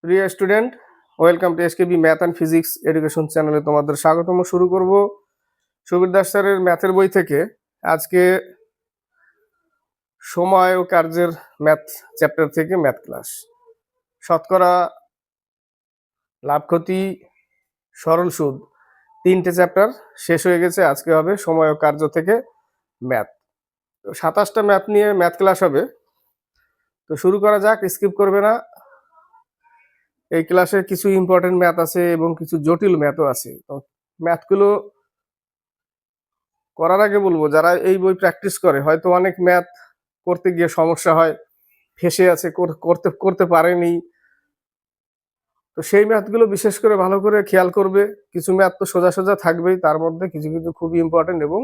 প্রিয় student, welcome to SKB math and physics education চ্যানেলে তোমাদের স্বাগতম। শুরু করব সুবীর দাস স্যারের ম্যাথের বই থেকে। আজকে সময় ও কার্যের ম্যাথ চ্যাপ্টার থেকে ম্যাথ ক্লাস। শতকরা, লাভ ক্ষতি, সরল সুদ, 3টে চ্যাপ্টার শেষ হয়ে গেছে। আজকে হবে সময় ও কার্য থেকে ম্যাথ। তো 27টা ম্যাথ নিয়ে ম্যাথ ক্লাস হবে। তো শুরু করা যাক, স্কিপ করবে না। এই ক্লাসে কিছু ইম্পর্টেন্ট ম্যাথ আছে এবং কিছু জটিল ম্যাথও আছে। তো ম্যাথগুলো করার আগে বলবো, যারা এই বই প্র্যাকটিস করে হয়তো অনেক ম্যাথ করতে গিয়ে সমস্যা হয়, ফেসে আছে, করতে করতে পারেনি। তো সেই ম্যাথগুলো বিশেষ করে ভালো করে খেয়াল করবে। কিছু ম্যাথ তো সোজা সোজা থাকবেই, তার মধ্যে কিছু কিছু খুবই ইম্পর্টেন্ট এবং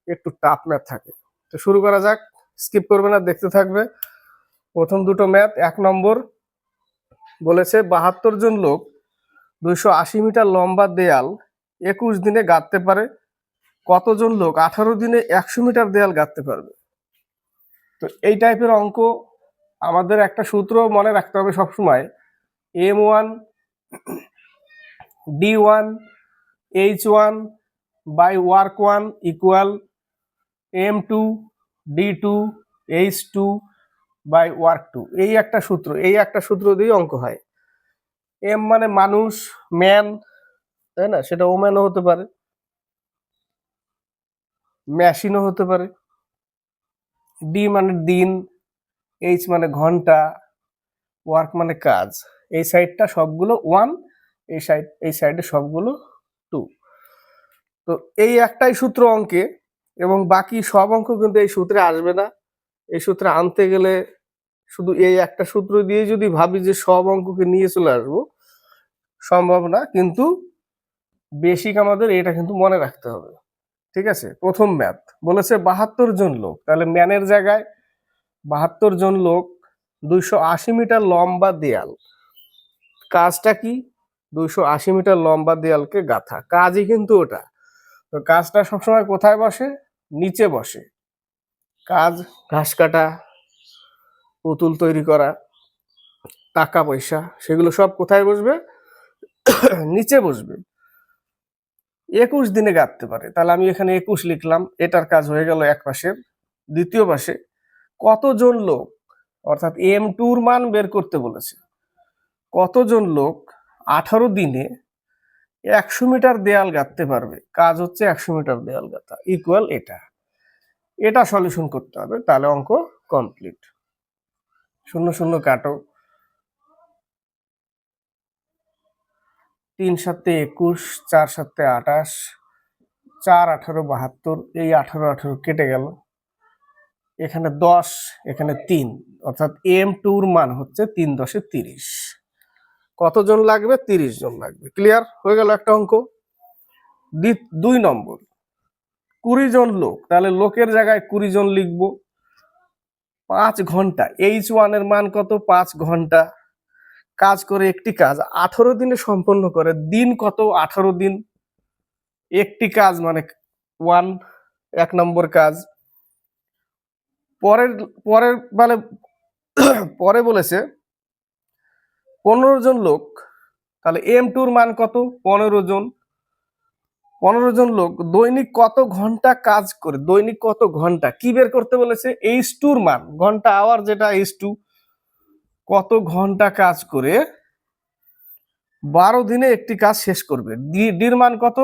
একটু টাফ ম্যাথ থাকে। তো শুরু করা যাক, স্কিপ করবে না, দেখতে থাকবে। প্রথম দুটো ম্যাথ। 1 নম্বর বলেছে 72 জন লোক 280 মিটার লম্বা দেয়াল 21 দিনে গাঁথতে পারে। কতজন লোক 18 দিনে 100 মিটার দেয়াল গাঁথতে পারবে? তো এই টাইপের অঙ্ক আমাদের একটা সূত্র মনে রাখতে হবে সবসময়, m1 d1 h1 by work 1 equal m2 d2 h2 by work 2। এই একটা সূত্র দিয়ে অঙ্ক হয়। এম মানে মানুষ, ম্যান, তাই না? সেটা ওম্যানও হতে পারে, মেশিনও হতে পারে। ডি মানে দিন, এইচ মানে ঘন্টা, ওয়ার্ক মানে কাজ। এই সাইডটা সবগুলো 1, এই সাইডে সবগুলো 2। তো এই একটাই সূত্র অঙ্কে, এবং বাকি সব অঙ্ক কিন্তু এই সূত্রে আসবে না। এই সূত্রে আনতে গেলে শুধু এই একটা সূত্র দিয়ে যদি ভাবি যে সব অঙ্ককে নিয়ে চলে আসবো, সম্ভব না। কিন্তু বেসিক আমাদের এটা কিন্তু মনে রাখতে হবে, ঠিক আছে? প্রথম ম্যাথ বলেছে 72 জন লোক, তাহলে ম্যানের জায়গায় 72 জন লোক 280 মিটার লম্বা দেয়াল। কাজটা কি? 280 মিটার লম্বা দেয়ালকে গাঁথা, কাজই কিন্তু ওটা। তো কাজটা সবসময় কোথায় বসে? নিচে বসে। কাজ ঘাস কাটা, পুতুল তৈরি করা, টাকা পয়সা, সেগুলো সব কোথায় বসবে? নিচে বসবে। 21 দিনে গাঁথতে পারে, তাহলে আমি এখানে 21 লিখলাম। এটার কাজ হয়ে গেল এক পাশের। দ্বিতীয় পাশে কতজন লোক, অর্থাৎ m2 মান বের করতে বলেছে। কতজন লোক 18 দিনে 100 মিটার দেয়াল গাঁথতে পারবে? কাজ হচ্ছে 100 মিটার দেয়াল গাঁথা, ইকুয়াল এটা সলিউশন করতে হবে, তাহলে অঙ্ক কমপ্লিট। 0 0 কাটো, 3 7 21, 4 7 28, 4 18 72। এই 18 18 কেটে গেল, এখানে 10, এখানে 3, অর্থাৎ m2 মান হচ্ছে 3 10 30। কতজন লাগবে? 30 জন লাগবে। ক্লিয়ার হয়ে গেল একটা অঙ্ক। 2 নম্বর 20 জন লোক, তাহলে লোকের জায়গায় 20 জন লিখবো। 5 ঘন্টা, h1 এর মান কত? 5 ঘন্টা কাজ করে একটি কাজ 18 দিনে সম্পন্ন করে। দিন কত? 18 দিন। একটি কাজ মানে 1 নম্বর কাজ। পরের পরের মানে পরে বলেছে 15 জন লোক, তাহলে m2 মান কত? 15 জন। 15 জন লোক দৈনিক কত ঘন্টা কাজ করে? দৈনিক কত ঘন্টা কি বের করতে বলেছে? h2 মান, ঘন্টা আওয়ার যেটা h2, কত ঘন্টা কাজ করে 12 দিনে একটি কাজ শেষ করবে। ডির মান কত?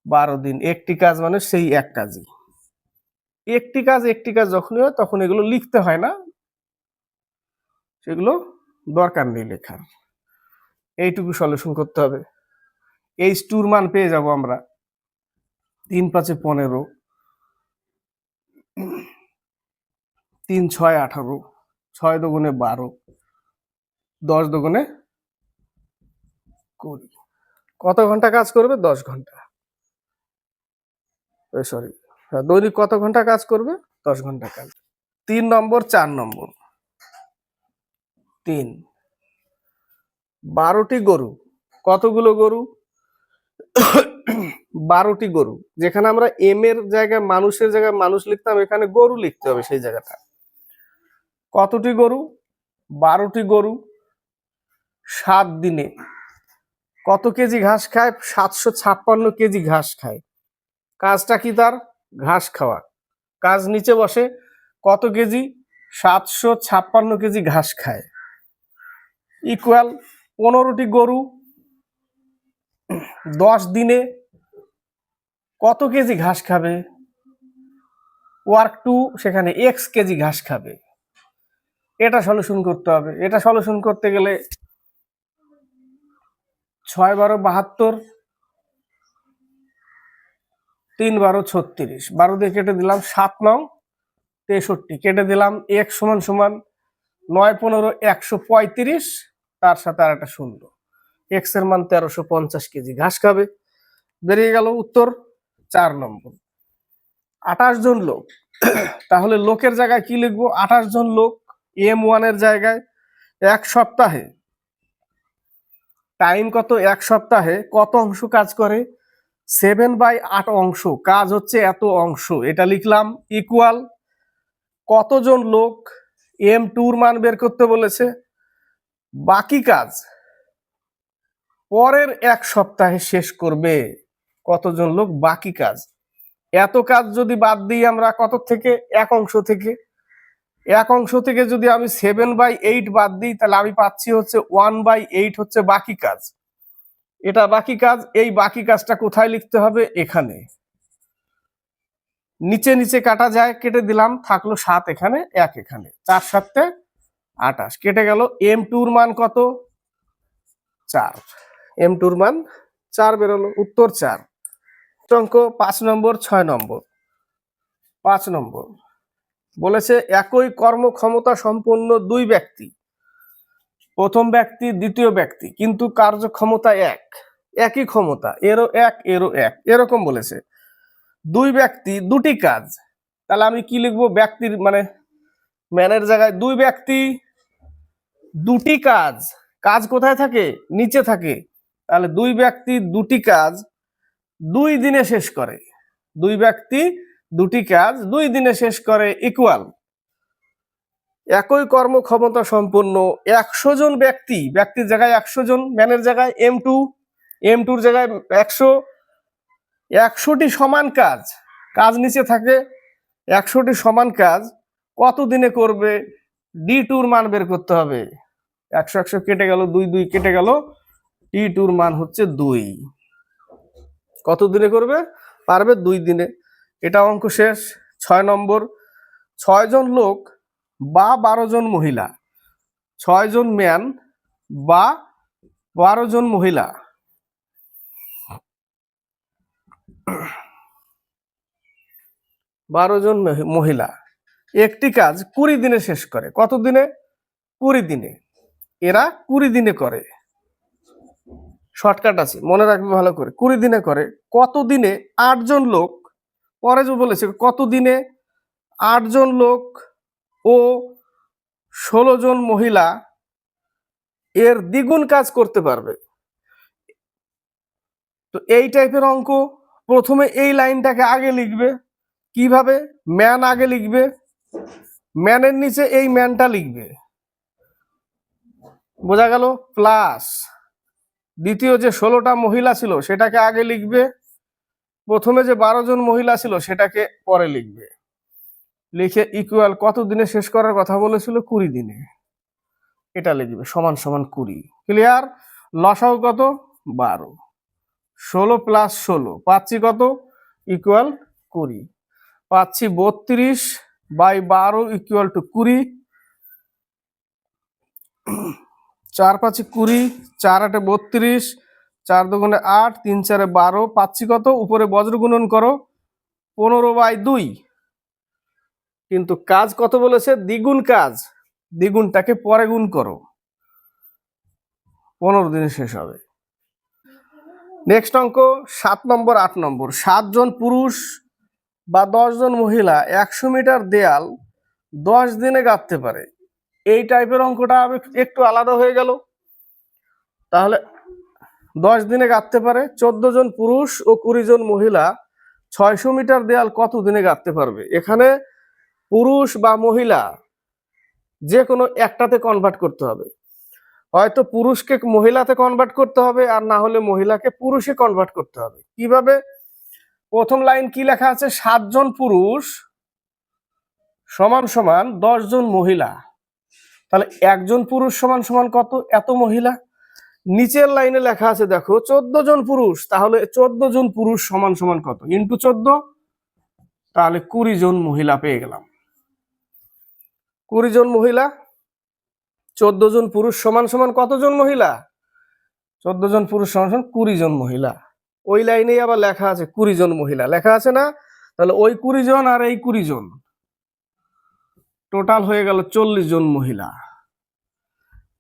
12 দিন। একটি কাজ মানে সেই এক কাজই। একটি কাজ যখনই হয় তখন এগুলো লিখতে হয় না, সেগুলো দরকার নেই লেখার। এইটুকু সলিউশন করতে হবে। h2 মান পেয়ে যাব আমরা 3 5 15, 3 6 18, 6 দুগুণে 12, 10 দুগুণে 20। কত ঘন্টা কাজ করবে? 10 ঘন্টা। সরি, দৈনিক কত ঘন্টা কাজ করবে? 10 ঘন্টা কাজ। 3 নম্বর 4 নম্বর। 3 12টি গরু। কতগুলো গরু? 12টি গরু। যেখানে আমরা এম এর জায়গায় মানুষের জায়গায় মানুষ লিখতাম, এখানে গরু লিখতে হবে সেই জায়গাটা। কতটি গরু? 12টি গরু 7 দিনে কত কেজি ঘাস খায়? 756 কেজি ঘাস খায়। কাজটা কি তার? ঘাস খাওয়া। কাজ নিচে বসে কত কেজি? 756 কেজি ঘাস খায়। ইকুয়াল 15টি গরু 10 দিনে কত কেজি ঘাস খাবে? ওয়ার্ক টু সেখানে এক্স কেজি ঘাস খাবে। এটা সলিউশন করতে হবে। এটা সলিউশন করতে গেলে 6 12 72, 3 12 36, 12 দিয়ে কেটে দিলাম 7 9 63, কেটে দিলাম x সমান সমান 9 15 135, তার সাথে আর একটা শূন্য। x এর মান 1350 কেজি ঘাস খাবে। বেরিয়ে গেল উত্তর 4 নম্বর। 28 জন লোক। তাহলে লোকের জায়গায় কি লিখবো? 28 জন লোক M1 এর জায়গায় 1 সপ্তাহে টাইম কত? 1 সপ্তাহে কত অংশ কাজ করে? 7/8 অংশ। কাজ হচ্ছে এত অংশ, এটা লিখলাম। ইকুয়াল কতজন লোক M2 মান বের করতে বলেছে? বাকি কাজ পরের 1 সপ্তাহে শেষ করবে। কতজন লোক বাকি কাজ? এত কাজ যদি বাদ দিই আমরা কত থেকে? 1 অংশ থেকে। 1 অংশ থেকে যদি আমি 7/8 বাদ দিই তাহলে আমি পাচ্ছি হচ্ছে 1/8 হচ্ছে বাকি কাজ। এটা বাকি কাজ। এই বাকি কাজটা কোথায় লিখতে হবে? এখানে। নিচে নিচে কাটা যায়, কেটে দিলাম, থাকলো 7 এখানে, 1 এখানে, 4 7 28, কেটে গেল। M2 এর মান কত? 4। M2 এর মান 4 বেরোলো। উত্তর 4। অঙ্ক 5 নম্বর 6 নম্বর। 5 নম্বর বলেছে একই কর্মক্ষমতা সম্পন্ন 2 ব্যক্তি, প্রথম ব্যক্তি দ্বিতীয় ব্যক্তি, কিন্তু কার্যক্ষমতা একই ক্ষমতা, এরও 1 এরও 1, এরকম বলেছে। 2 ব্যক্তি 2টি কাজ। তাহলে আমি কি লিখবো? ব্যক্তির মানে ম্যানের জায়গায় 2 ব্যক্তি 2টি কাজ। কাজ কোথায় থাকে? নিচে থাকে। তাহলে 2 ব্যক্তি 2টি কাজ 2 দিনে শেষ করে। 2 ব্যক্তি 2টি কাজ 2 দিনে শেষ করে। ইকুয়াল একই কর্মক্ষমতা সম্পন্ন 100 জন ব্যক্তি, ব্যক্তির জায়গায় 100 জন, ম্যানের জায়গায় M2, M2 এর জায়গায় 100, 100টি সমান কাজ, কাজ নিচে থাকে, 100টি সমান কাজ কত দিনে করবে? D2 এর মান বের করতে হবে। 100 100 কেটে গেল, 2 2 কেটে গেল, D2 এর মান হচ্ছে 2। কত দিনে করবে? পারবে 2 দিনে। এটা অঙ্ক শেষ। 6 নম্বর। 6 জন লোক বা 12 জন মহিলা, 6 জন ম্যান বা 12 জন মহিলা 12 জন মহিলা একটি কাজ 20 দিনে শেষ করে। কত দিনে? 20 দিনে। এরা 20 দিনে করে। শর্টকাট আছে, মনে রাখবে ভালো করে। 20 দিনে করে। কত দিনে? 8 জন লোক, পরে যে বলেছে কত দিনে 8 জন লোক ও 16 জন মহিলা এর দ্বিগুণ কাজ করতে পারবে। তো এই টাইপের অঙ্ক প্রথমে এই লাইনটাকে আগে লিখবে। কিভাবে? ম্যান আগে লিখবে, ম্যানের নিচে এই ম্যানটা লিখবে, বোঝা গেল? প্লাস দ্বিতীয় যে 16টা মহিলা ছিল সেটাকে আগে লিখবে, প্রথমে যে 12 জন মহিলা ছিল সেটাকে পরে লিখবে। লিখে ইকুয়াল কত দিনে শেষ করার কথা বলেছিল? 20 দিনে। এটা লিখবে সমান সমান 20। ক্লিয়ার? লসাও কত? 12। 16 প্লাস 16 পাচ্ছি কত? ইকুয়াল 20। পাচ্ছি 32/12 ইকুয়াল টু 20। 4 5 20, 4 8 32, 4 2 8, 3 4 12, পাচ্ছি কত? উপরে বজ্র গুণন করো, 15/2। কিন্তু কাজ কত বলেছে? দ্বিগুণ কাজ, দ্বিগুণটাকে পরে গুণ করো, 15 দিনে শেষ হবে। নেক্সট অঙ্ক 7 নম্বর 8 নম্বর। 7 জন পুরুষ বা 10 জন মহিলা 100 মিটার দেয়াল 10 দিনে গাঁথতে পারে। এই টাইপের অঙ্কটা একটু আলাদা হয়ে গেল। তাহলে 10 দিনে গাঁথতে পারে। 14 জন পুরুষ ও 20 জন মহিলা 600 মিটার দেয়াল কত দিনে গাঁথতে পারবে? এখানে পুরুষ বা মহিলা যে কোনো একটাতে কনভার্ট করতে হবে। হয়তো পুরুষকে মহিলাতে কনভার্ট করতে হবে, আর না হলে মহিলাকে পুরুষে কনভার্ট করতে হবে। কিভাবে? প্রথম লাইন কি লেখা আছে? 7 জন পুরুষ সমান সমান 10 জন মহিলা। তাহলে একজন পুরুষ সমান সমান কত? এত মহিলা। নিচের লাইনে লেখা আছে দেখো 14 জন পুরুষ, তাহলে 14 জন পুরুষ সমান সমান কত? ইন্টু 14, তাহলে 20 জন মহিলা পেয়ে গেলাম। 20 জন মহিলা, 14 জন পুরুষ সমান সমান কতজন মহিলা? 14 জন পুরুষ সমান সমান 20 জন মহিলা। ওই লাইনেই আবার লেখা আছে 20 জন মহিলা, লেখা আছে না? তাহলে ওই 20 জন আর এই 20 জন টোটাল হয়ে গেল 40 জন মহিলা।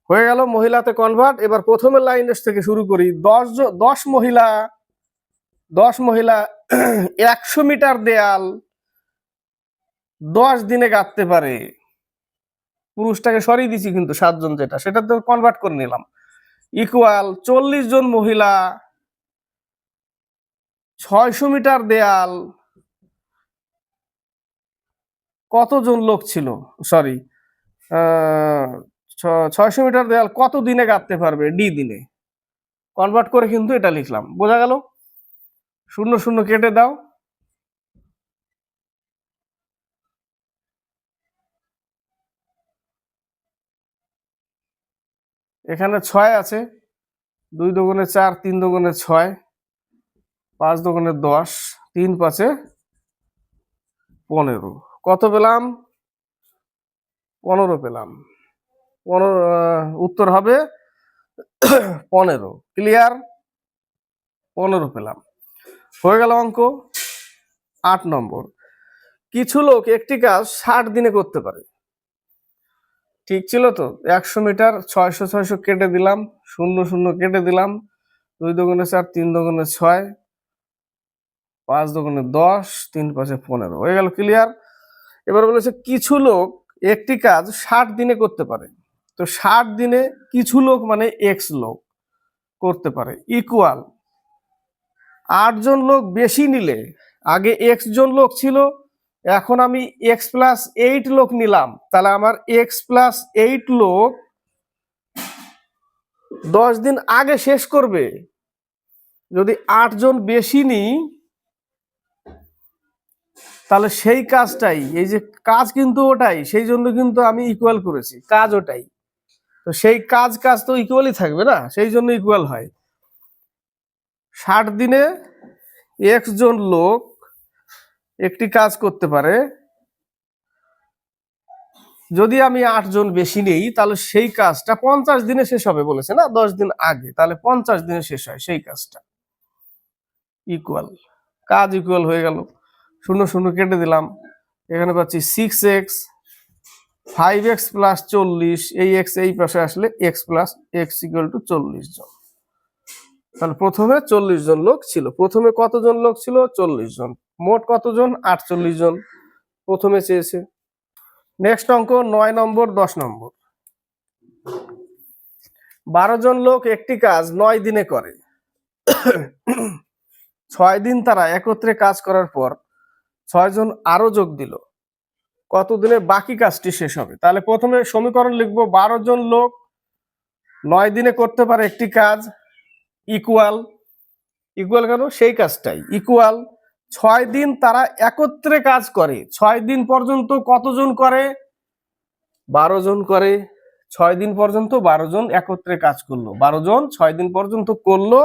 হয়ে গেল মহিলাতে কনভার্ট। এবার প্রথমের লাইনের থেকে শুরু করি। 10 মহিলা 100 মিটার দেয়াল 10 দিনে গাঁথতে পারে। পুরুষটাকে সরিয়ে দিছি কিন্তু 7 জন যেটা, সেটা তো কনভার্ট করে নিলাম। ইকুয়াল 40 জন মহিলা 600 মিটার দেয়াল কতজন লোক ছিল? সরি, 600 মিটার দেয়াল কত দিনে গাঁথতে পারবে? ডি দিনে। কনভার্ট করে কিন্তু এটা লিখলাম। বোঝা গেল? শূন্য শূন্য কেটে দাও। এখানে 6 আছে, 2 দুগুণে 4, 3 দুগুণে 6, 5 দুগুণে 10, 3 5 15। কত পেলাম? 15 পেলাম। 15, উত্তর হবে 15। ক্লিয়ার? 15 পেলাম। হয়ে গেল অঙ্ক। 8 নম্বর, কিছু লোক একটি কাজ 60 দিনে করতে পারে। ঠিক ছিল তো? 100 মিটার 600 600 কেটে দিলাম, শূন্য শূন্য কেটে দিলাম, 2 দুগুণে 4, 3 দুগুণে 6, 5 দুগুণে 10, 3 5 15। হয়ে গেল। ক্লিয়ার? এবার বলেছে কিছু লোক একটি কাজ 60 দিনে করতে পারে। তো 60 দিনে কিছু লোক মানে এক্স লোক করতে পারে। ইকুয়াল 8 জন লোক বেশি নিলে, আগে এক্স জন লোক ছিল, এখন আমি এক্স প্লাস 8 লোক নিলাম, তাহলে আমার এক্স প্লাস 8 লোক 10 দিন আগে শেষ করবে। যদি 8 জন বেশি নিই, তাহলে সেই কাজটাই, এই যে কাজ কিন্তু ওটাই, সেই জন্য কিন্তু আমি ইকুয়াল করেছি, কাজ ওটাই। তো সেই কাজ তো ইকুয়ালই থাকবে না, সেই জন্য ইকুয়াল হয়। 60 দিনে এক্স জন লোক একটি কাজ করতে পারে। যদি আমি 8 জন বেশি নেই, তাহলে সেই কাজটা 50 দিনে শেষ হবে বলেছে না, 10 দিন আগে, তাহলে 50 দিনে শেষ হয় সেই কাজটা। ইকুয়াল, কাজ ইকুয়াল হয়ে গেল। শূন্য শূন্য কেটে দিলাম। এখানে পাচ্ছি 6x 5x প্লাস 40, এই এক্স এই পাশে আসলে x plus x equal to 40 জন। তাহলে প্রথমে 40 জন লোক ছিল। প্রথমে কতজন লোক ছিল? 40 জন। মোট কতজন? 48 জন প্রথমে চেয়েছে। নেক্সট অঙ্ক 9 নম্বর 10 নম্বর। 12 জন লোক একটি কাজ 9 দিনে করে। 6 দিন তারা একত্রে কাজ করার পর 6 জন আরো যোগ দিল, কতদিনে বাকি কাজটি শেষ হবে? তাহলে প্রথমে সমীকরণ লিখবো, 12 জন লোক 9 দিনে করতে পারে একটি কাজ, ইকুয়াল কেন? সেই কাজটাই। ইকুয়াল 6 দিন তারা একত্রে কাজ করে। 6 দিন পর্যন্ত কতজন করে? 12 জন করে। 6 দিন পর্যন্ত 12 জন একত্রে কাজ করলো। 12 জন 6 দিন পর্যন্ত করলো,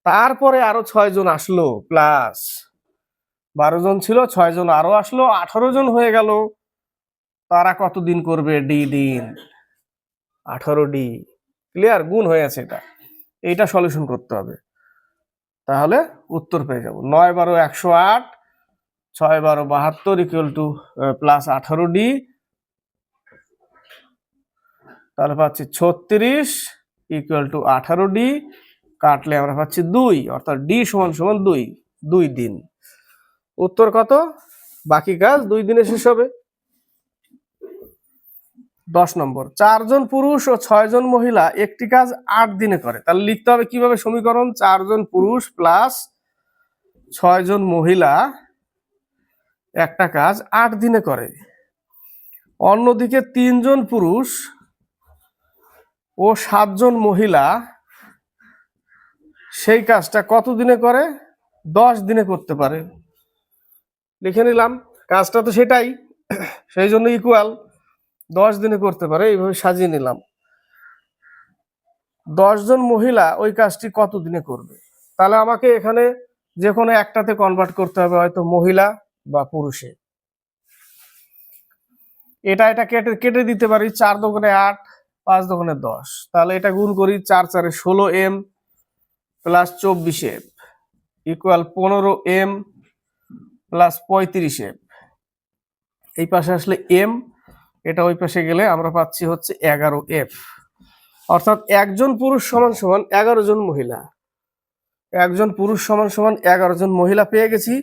তারপরে আরো 6 জন আসলো প্লাস। 12 জন ছিল, 6 জন আরো আসলো, 18 জন হয়ে গেল। তারা কতদিন করবে? ডি দিন, 18D। ক্লিয়ার? গুণ হয়ে আছে এটা, এইটা সলিউশন করতে হবে, তাহলে উত্তর পেয়ে যাব। 9 12 108, 6 12 72 ইকুয়াল টু প্লাস 18D। তাহলে পাচ্ছি 36 ইকুয়াল টু 18D। কাটলে আমরা পাচ্ছি 2, অর্থাৎ ডি সমান সমান 2 দিন। উত্তর কত? বাকি কাজ 2 দিনে শেষ হবে। 10 নম্বর, 4 জন পুরুষ ও 6 জন মহিলা একটি কাজ 8 দিনে করে। তাহলে লিখতে হবে কিভাবে সমীকরণ? 4 জন পুরুষ প্লাস 6 জন মহিলা একটা কাজ 8 দিনে করে। অন্যদিকে 3 জন পুরুষ ও 7 জন মহিলা সেই কাজটা কত দিনে করে? 10 দিনে করতে পারে। লিখে নিলাম, কাজটা তো সেটাই, সেই জন্য ইকুয়াল 10 দিনে করতে পারে, এইভাবে সাজিয়ে নিলাম। 10 জন মহিলা ওই কাজটি কত দিনে করবে? তাহলে আমাকে এখানে যে কোনো একটাতে কনভার্ট করতে হবে, হয়তো মহিলা বা পুরুষে। এটা কেটে কেটে দিতে পারি, 4 দোকানে 8, 5 দোকানে 10। তাহলে এটা গুণ করি, 4 4 16 m plus 24 f equal 15 m plus 35 f। এই পাশে আসলে m, এটা ওই পাশে গেলে আমরা পাচ্ছি হচ্ছে 11 f। অর্থাৎ একজন পুরুষ সমান সমান 11 জন মহিলা। একজন পুরুষ সমান সমান 11 জন মহিলা পেয়ে গেছি।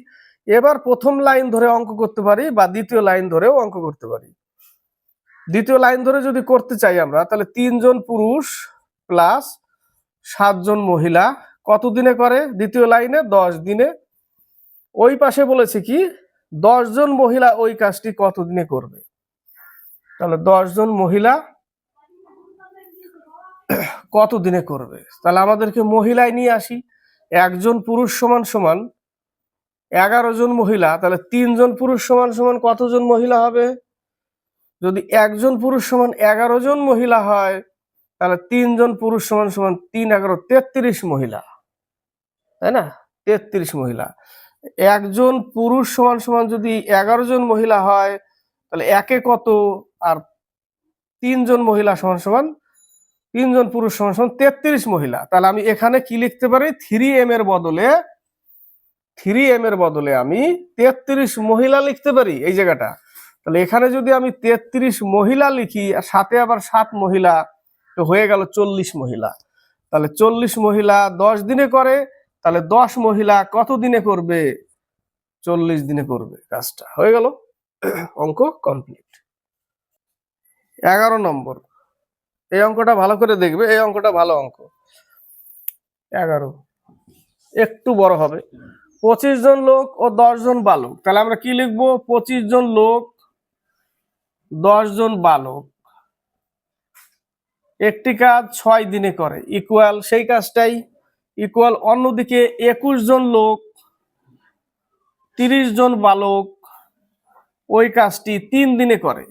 এবার প্রথম লাইন ধরে অঙ্ক করতে পারি বা দ্বিতীয় লাইন ধরেও অঙ্ক করতে পারি। দ্বিতীয় লাইন ধরে যদি করতে চাই আমরা, তাহলে 3 জন পুরুষ প্লাস 7 জন মহিলা কত দিনে করে? দ্বিতীয় লাইনে 10 দিনে। ওই পাশে বলেছে কি 10 জন মহিলা ওই কাজটি কত দিনে করবে? তাহলে 10 জন মহিলা কত দিনে করবে? তাহলে আমাদেরকে মহিলায় নিয়ে আসি। একজন পুরুষ সমান সমান 11 জন মহিলা, তাহলে 3 জন পুরুষ সমান সমান কতজন মহিলা হবে? যদি একজন পুরুষ সমান 11 জন মহিলা হয়, তাহলে 3 জন পুরুষ সমান সমান 3 11 33 মহিলা, তাই না? 33 মহিলা। একজন পুরুষ সমান সমান যদি 11 জন মহিলা হয়, তাহলে একে কত, আর 3 জন মহিলা সমান সমান 3 জন পুরুষ সমান সমান 33 মহিলা। তাহলে আমি এখানে কি লিখতে পারি? 3m এর বদলে আমি 33 মহিলা লিখতে পারি এই জায়গাটা। তাহলে এখানে যদি আমি 33 মহিলা লিখি আর সাথে আবার 7 মহিলা, তো হয়ে গেল 40 মহিলা। তাহলে 40 মহিলা 10 দিনে করে, তাহলে 10 মহিলা কত দিনে করবে? 40 দিনে করবে। কাজটা হয়ে গেল, অঙ্ক কমপ্লিট। 11 নম্বর, এই অঙ্কটা ভালো করে দেখবে, এই অঙ্কটা ভালো অঙ্ক। 11 একটু বড় হবে। 25 জন লোক ও 10 জন বালক। তাহলে আমরা কি লিখবো? 25 জন লোক 10 জন বালক একটি কাজ 6 দিনে করে, ইকুয়াল সেই কাজটাই, ইকুয়াল অন্যদিকে 21 জন লোক 30 জন বালক ওই কাজটি 3 দিনে করে।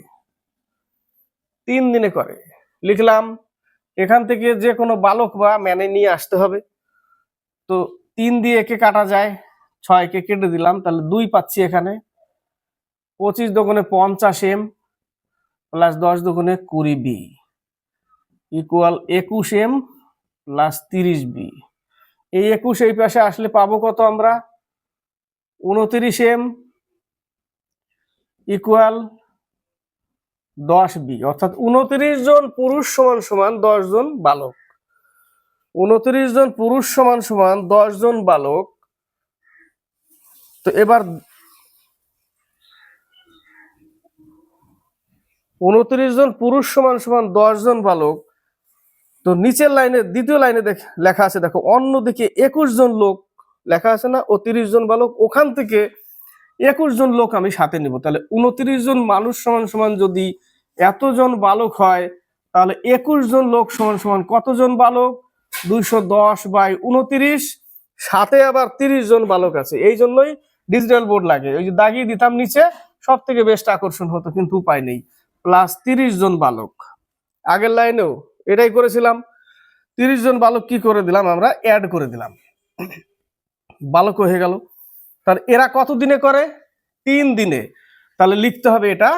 3 দিনে করে লিখলাম। এখান থেকে যে কোনো বালক বা ম্যানে নিয়ে আসতে হবে। তো 3 দিয়ে একে কাটা যায়, 6 কে কেটে দিলাম, তাহলে 2 পাচ্ছি এখানে। 25 দোকানে 50 m প্লাস 10 দোকানে 20 b equal 21 m plus 30 b। এই 21 এই পাশে আসলে পাবো কত আমরা? 29 m ইকুয়াল 10 b। অর্থাৎ 29 জন পুরুষ সমান সমান 10 জন বালক। 29 জন পুরুষ সমান সমান 10 জন বালক। তো এবার 29 জন পুরুষ সমান সমান 10 জন বালক। তো নিচের লাইনে দ্বিতীয় লাইনে লেখা আছে, দেখো অন্যদিকে 21 জন লোক লেখা আছে না, ও 30 জন বালক। ওখান থেকে 21 জন লোক আমি সাথে নিব। তাহলে 29 জন মানুষ সমান সমান যদি এতজন বালক হয়, তাহলে 21 জন লোক সমান সমান কতজন বালক? 210/29, সাথে আবার 30 জন বালক আছে। এই জন্যই ডিজিটাল বোর্ড লাগে, ওই যে দাগিয়ে দিতাম নিচে, সব থেকে বেস্ট আকর্ষণ হতো, কিন্তু উপায় নেই। প্লাস 30 জন বালক, আগের লাইনেও এটাই করেছিলাম। 30 জন বালক কি করে দিলাম আমরা? অ্যাড করে দিলাম, বালক হয়ে গেল। তাহলে এরা কত দিনে করে? 3 দিনে। তাহলে লিখতে হবে এটা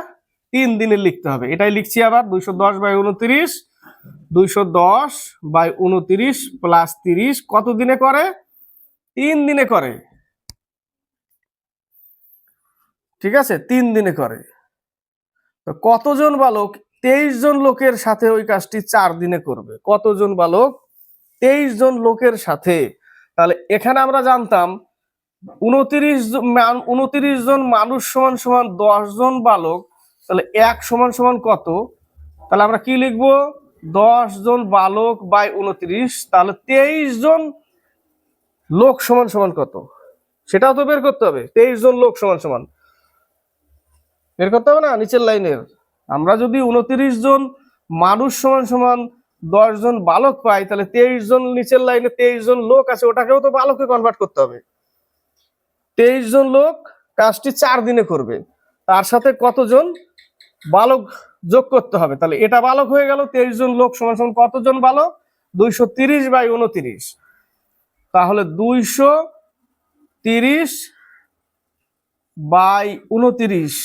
3 দিনে লিখতে হবে। এটাই লিখছি আবার, 210/29, 210/29 প্লাস 30 কত দিনে করে? 3 দিনে করে। ঠিক আছে, 3 দিনে করে। তো কতজন বালক? 23 জন লোকের সাথে ওই কাজটি 4 দিনে করবে। কতজন বালক? 23 জন লোকের সাথে। তাহলে এখানে আমরা জানতাম 29 জন মানুষ সমান সমান 10 জন বালক। তাহলে 1 সমান সমান কত? তাহলে আমরা কি লিখবো? 10 জন বালক বাই 29। তাহলে 23 জন লোক সমান সমান কত? সেটাও তো বের করতে হবে। 23 জন লোক সমান সমান বের করতে হবে না নিচের লাইনের। আমরা যদি 29 জন মানুষ সমান সমান 10 জন বালক পাই, তাহলে 23 জন নিচের লাইনে 23 জন লোক আছে, ওটাকেও তো বালকে কনভার্ট করতে হবে। 23 জন লোক কাজটি 4 দিনে করবে, তার সাথে কতজন বালক যোগ করতে হবে, তাহলে এটা বালক হয়ে গেল। 23 জন লোক সমান সমান কতজন বালক? 230/29। তাহলে 230/29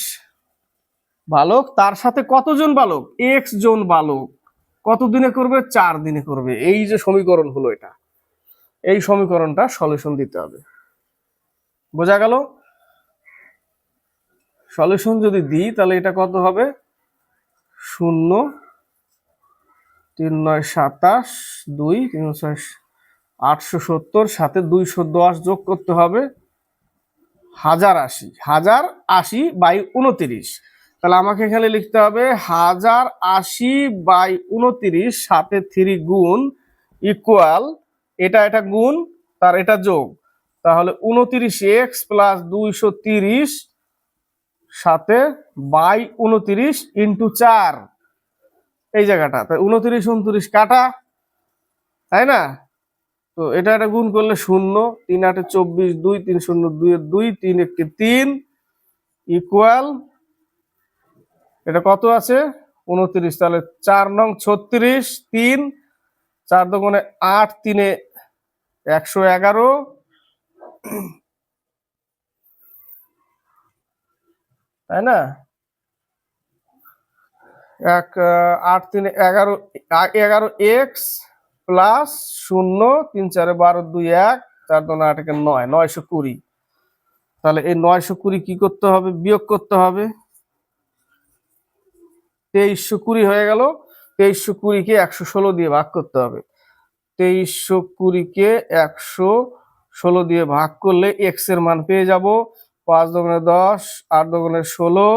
বালক, তার সাথে কতজন বালক? x জন বালক। কত দিনে করবে? 4 দিনে করবে। এই যে সমীকরণ হলো এটা, এই সমীকরণটা সলিউশন দিতে হবে। বোঝা গেল? সলিউশন যদি দিই তাহলে এটা কত হবে? 0 3 9 27 2 3 6 870, সাথে 210 যোগ করতে হবে 1080। 1080/29। তাহলে আমাকে এখানে লিখতে হবে 1080/29 সাথে 3 গুণ ইকুয়াল, এটা গুণ তার এটা যোগ, তাহলে 29x + 230 সাথে 29 ইন্টু 4, এই জায়গাটা। তাই 29 29 কাটা, তাই না? তো এটা গুণ করলে 0, 3 8 24, 2 3 0 2 2, 3 1 3 ইকুয়াল, এটা কত আছে? 29। তাহলে 4 নং 36, 3 4 দুগুণে 8, 3 এ 111, তাই না? 8 3 11x প্লাস 0 3 4 12 2 1 4 2 8 9 920। তাহলে এই 920 কি করতে হবে? বিয়োগ করতে হবে। 2320 হয়ে গেল। 2320 কে 116 দিয়ে ভাগ করতে হবে। 2320 কে 116 দিয়ে ভাগ করলে x এর মান পেয়ে যাব 5 দুগুণে 10, 8 দুগুণে 16,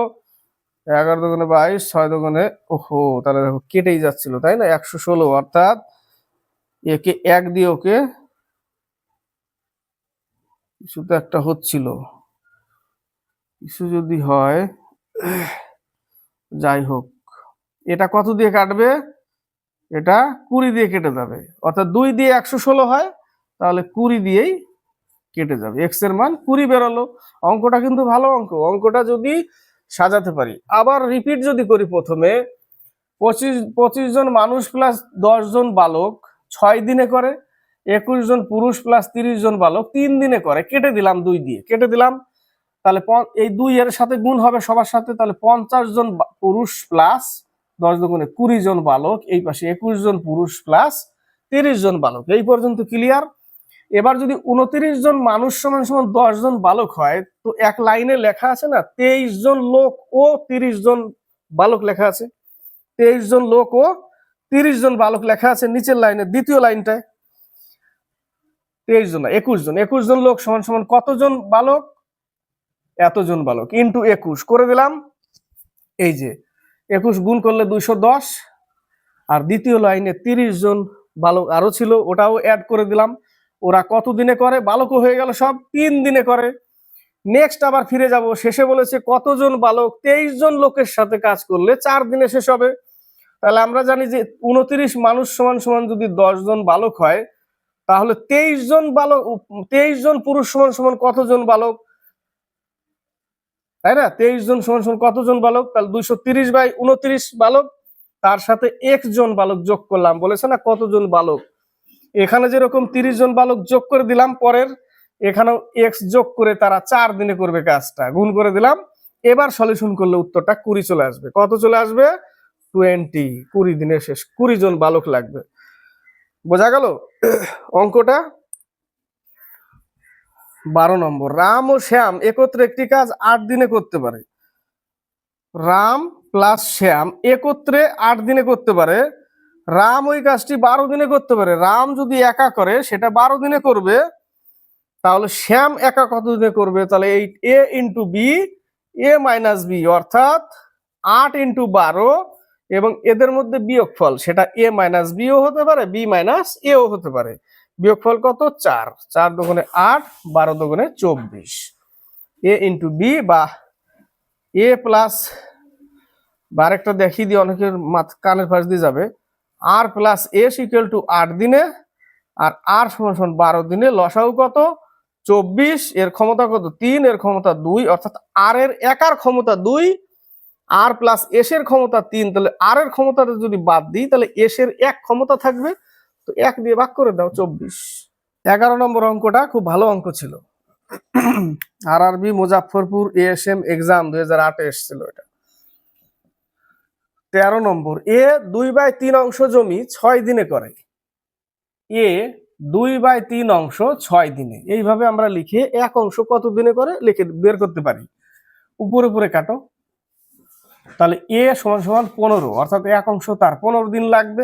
11 দুগুণে 22, 6 দুগুণে, ওহো, তাহলে দেখো কেটেই যাচ্ছিল, তাই না? 116, অর্থাৎ একে 1 দিয়ে ওকে কিছু তো একটা হচ্ছিল, কিছু যদি হয়, যাই হোক, এটা কত দিয়ে কাটবে? এটা 20 দিয়ে কেটে যাবে, অর্থাৎ 2 দিয়ে 116 হয়, তাহলে 20 দিয়েই কেটে যাবে। x এর মান 20 বেরোলো। অঙ্কটা কিন্তু ভালো অঙ্ক। অঙ্কটা যদি সাজাতে পারি, আবার রিপিট যদি করি, প্রথমে 25 জন মানুষ প্লাস 10 জন বালক 6 দিনে করে, 21 জন পুরুষ প্লাস 30 জন বালক 3 দিনে করে। কেটে দিলাম, 2 দিয়ে কেটে দিলাম, তাহলে এই 2 এর সাথে গুণ হবে সবার সাথে, তাহলে 50 জন পুরুষ প্লাস 10 দুগুণে 20 জন বালক, এই পাশে 21 জন পুরুষ প্লাস 30 জন বালক। এই পর্যন্ত ক্লিয়ার? এবার যদি 29 জন মানুষ সমান সমান 10 জন বালক হয়, তো এক লাইনে লেখা আছে না 23 জন লোক ও 30 জন বালক লেখা আছে। 23 জন লোক ও 30 জন বালক লেখা আছে নিচের লাইনে, দ্বিতীয় লাইনটায়। 23 জন না, 21 জন লোক সমান সমান কতজন বালক? এতজন বালক, ইন্টু 21 করে দিলাম। এই যে 21 গুণ করলে 210, আর দ্বিতীয় লাইনে 30 জন বালক আরো ছিল, ওটাও অ্যাড করে দিলাম। ওরা কত দিনে করে? বালকও হয়ে গেল সব, 3 দিনে করে। নেক্সট আবার ফিরে যাব, শেষে বলেছে কতজন বালক? 23 জন লোকের সাথে কাজ করলে 4 দিনে শেষ হবে। তাহলে আমরা জানি যে 29 মানুষ সমান সমান যদি 10 জন বালক হয়, তাহলে 23 জন বালক, 23 জন পুরুষ সমান সমান কতজন বালক, তাই না? 23 জন সমান সমান কতজন বালক? তাহলে 230/29 বালক, তার সাথে x জন বালক যোগ করলাম। বলেছে না কতজন বালক, এখানে যেরকম 30 জন বালক যোগ করে দিলাম, পরের এখানেও x যোগ করে তারা 4 দিনে করবে কাজটা, গুণ করে দিলাম। এবার সলিউশন করলে উত্তরটা 20 চলে আসবে। কত চলে আসবে? 20। 20 দিনে শেষ, 20 জন বালক লাগবে। বোঝা গেল অঙ্কটা? 12 নম্বর, রাম ও শ্যাম একত্রে একটি কাজ 8 দিনে করতে পারে। রাম প্লাস শ্যাম একত্রে 8 দিনে করতে পারে। রাম ওই কাজটি 12 দিনে করতে পারে। রাম যদি একা করে সেটা 12 দিনে করবে, তাহলে শ্যাম একা কত দিনে করবে? তাহলে এই a into b, a minus b, অর্থাৎ 8 ইন্টু 12, এবং এদের মধ্যে বিয়োগফল, সেটা a মাইনাস বিও হতে পারে, b মাইনাস এও হতে পারে। বিয়োগফল কত? 4। 4 দুগুণে 8, 12 দুগুণে 24। a ইন্টু বি বা a প্লাস, আরেকটা দেখিয়ে দিই, অনেকের কানের পাশ দিয়ে যাবে, আর প্লাস এস ইকুয়াল টু 8 দিনে, আর আর সমান সমান 12 দিনে। লসাগু কত? 24। এর ক্ষমতা কত? 3। এর ক্ষমতা 2, অর্থাৎ আর এর একার ক্ষমতা 2, আর প্লাস এস এর ক্ষমতা 3। তাহলে আর এর ক্ষমতাটা যদি বাদ দিই তাহলে এস এর 1 ক্ষমতা থাকবে, তো 1 দিয়ে ভাগ করে দাও, 24। 11 নম্বর অঙ্কটা খুব ভালো অঙ্ক ছিল। আরআরবি মুজাফফরপুর এএসএম এক্সাম 2008 এসেছিল এটা। 13 নম্বর, এ 2/3 অংশ জমি 6 দিনে করে। এ 2/3 অংশ 6 দিনে, এইভাবে আমরা লিখে এক অংশ কত দিনে করে লিখে বের করতে পারি। উপরে উপরে কাটো, তাহলে এ সমান সমান 15, অর্থাৎ এক অংশ তার 15 দিন লাগবে।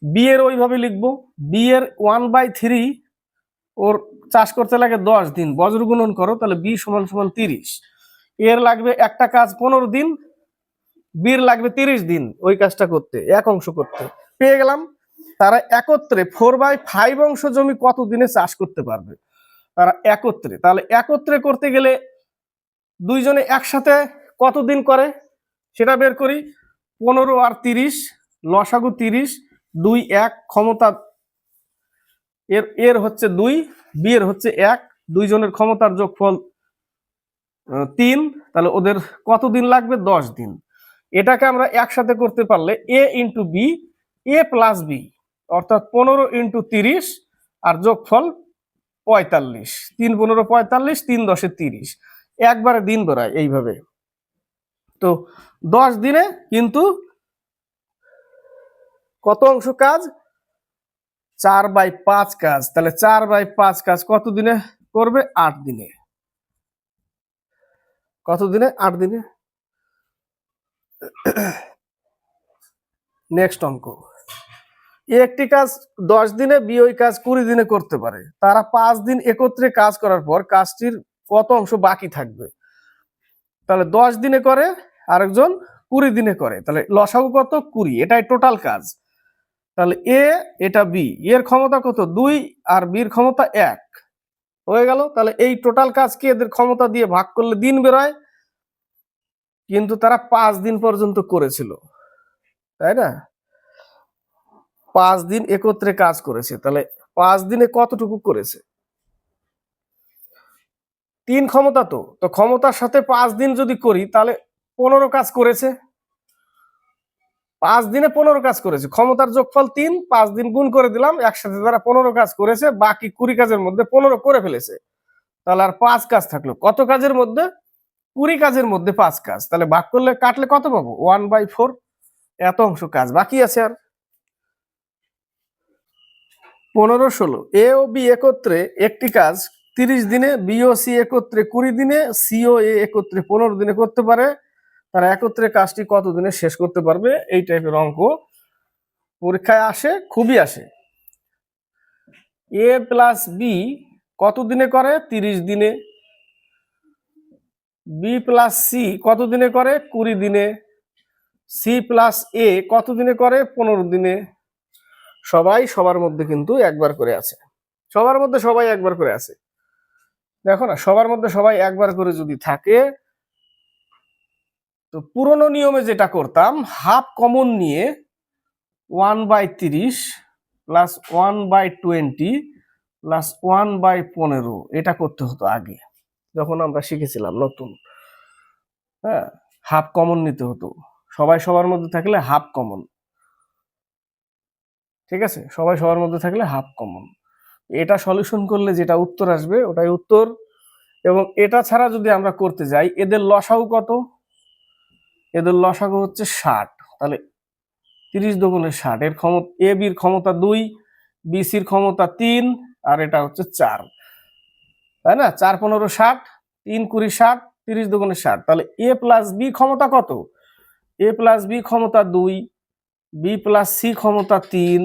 বি এর ওইভাবে লিখবো, বি এর 1/3 ওর চাষ করতে লাগে 10 দিন, বজ্র গুণন করো, তাহলে বি সমান সমান 30। এর লাগবে একটা কাজ 15 দিন, বির লাগবে 30 দিন ওই কাজটা করতে, এক অংশ করতে। পেয়ে গেলাম। তারা একত্রে 4/5 অংশ জমি কত দিনে চাষ করতে পারবে? তারা একত্রে, তাহলে একত্রে করতে গেলে দুইজনে একসাথে কত দিন করে সেটা বের করি। 15 আর 30, লসাগু 30, 2 1, ক্ষমতা এর এর হচ্ছে 2, বি এর হচ্ছে 1, দুইজনের ক্ষমতার যোগফল 3, তাহলে ওদের কত দিন লাগবে? 10 দিন। এটাকে আমরা একসাথে করতে পারলে এ ইন্টু বি, এ প্লাস বি, অর্থাৎ 15 ইন্টু 30 আর যোগফল 45, 3 15 45, 3 10 30, একবারে দিন বেড়ায় এইভাবে। তো 10 দিনে কিন্তু কত অংশ কাজ? 4/5 কাজ। তাহলে 4/5 কাজ কত দিনে করবে? 8 দিনে। কত দিনে? 8 দিনে। নেক্সট অঙ্ক, একটি কাজ 10 দিনে, বি ওই কাজ 20 দিনে করতে পারে। তারা 5 দিন একত্রে কাজ করার পর কাজটির কত অংশ বাকি থাকবে? তাহলে 10 দিনে করে, আরেকজন 20 দিনে করে, তাহলে লসাগু কত? 20, এটাই টোটাল কাজ। তাহলে এ, এটা বি, এর ক্ষমতা কত? 2, আর বির ক্ষমতা 1 হয়ে গেল। তাহলে এই টোটাল কাজকে এদের ক্ষমতা দিয়ে ভাগ করলে দিন বেরোয়, কিন্তু তারা 5 দিন পর্যন্ত করেছিল, তাই না? 5 দিন একত্রে কাজ করেছে, তাহলে 5 দিনে কতটুকু করেছে? 3 ক্ষমতা, তো ক্ষমতার সাথে 5 দিন যদি করি তাহলে 15 কাজ করেছে। 5 দিনে 15 কাজ করেছে, ক্ষমতার যোগফল 3, 5 দিন গুণ করে দিলাম, একসাথে তারা 15 কাজ করেছে, বাকি 20 কাজের মধ্যে 15 করে ফেলেছে। তাহলে আর 5 কাজ থাকলো, কত কাজের মধ্যে? 20 কাজের মধ্যে 5 কাজ। তাহলে ভাগ করলে কাটলে কত পাবো? 1/4, এত অংশ কাজ বাকি আছে। আর 15 16, এ ও বি একত্রে একটি কাজ 30 দিনে, বি ও সি একত্রে 20 দিনে, সি ও এ একত্রে 15 দিনে করতে পারে। তারা একত্রে কাজটি কত দিনে শেষ করতে পারবে? এই টাইপের অঙ্ক পরীক্ষায় আসে, খুবই আসে। এ প্লাস বি কত দিনে করে? 30 দিনে। বি প্লাস সি কত দিনে করে? 20 দিনে। সি প্লাস এ কত দিনে করে? 15 দিনে। সবাই সবার মধ্যে কিন্তু একবার করে আছে, সবার মধ্যে সবাই একবার করে আছে। দেখো না, সবার মধ্যে সবাই একবার করে যদি থাকে, তো পুরনো নিয়মে যেটা করতাম, হাফ কমন নিয়ে 1/30 প্লাস 1/20 প্লাস 1/15, এটা করতে হতো আগে যখন আমরা শিখেছিলাম নতুন। হ্যাঁ, হাফ কমন নিতে হতো, সবাই সবার মধ্যে থাকলে হাফ কমন। ঠিক আছে, সবাই সবার মধ্যে থাকলে হাফ কমন। এটা সলিউশন করলে যেটা উত্তর আসবে ওটাই উত্তর। এবং এটা ছাড়া যদি আমরা করতে যাই, এদের লসাগু কত? এদের লসাগু হচ্ছে 60, তাহলে 30 দুগুণে 60, এর ক্ষমতা, এ বির ক্ষমতা 2, বি সির ক্ষমতা 3, আর এটা হচ্ছে 4, তাই না? 4 15 60, 3 20 60, 30 দুগুণে 60, তাহলে এ প্লাস বি ক্ষমতা কত? এ প্লাস বি ক্ষমতা 2, বি প্লাস সি ক্ষমতা 3,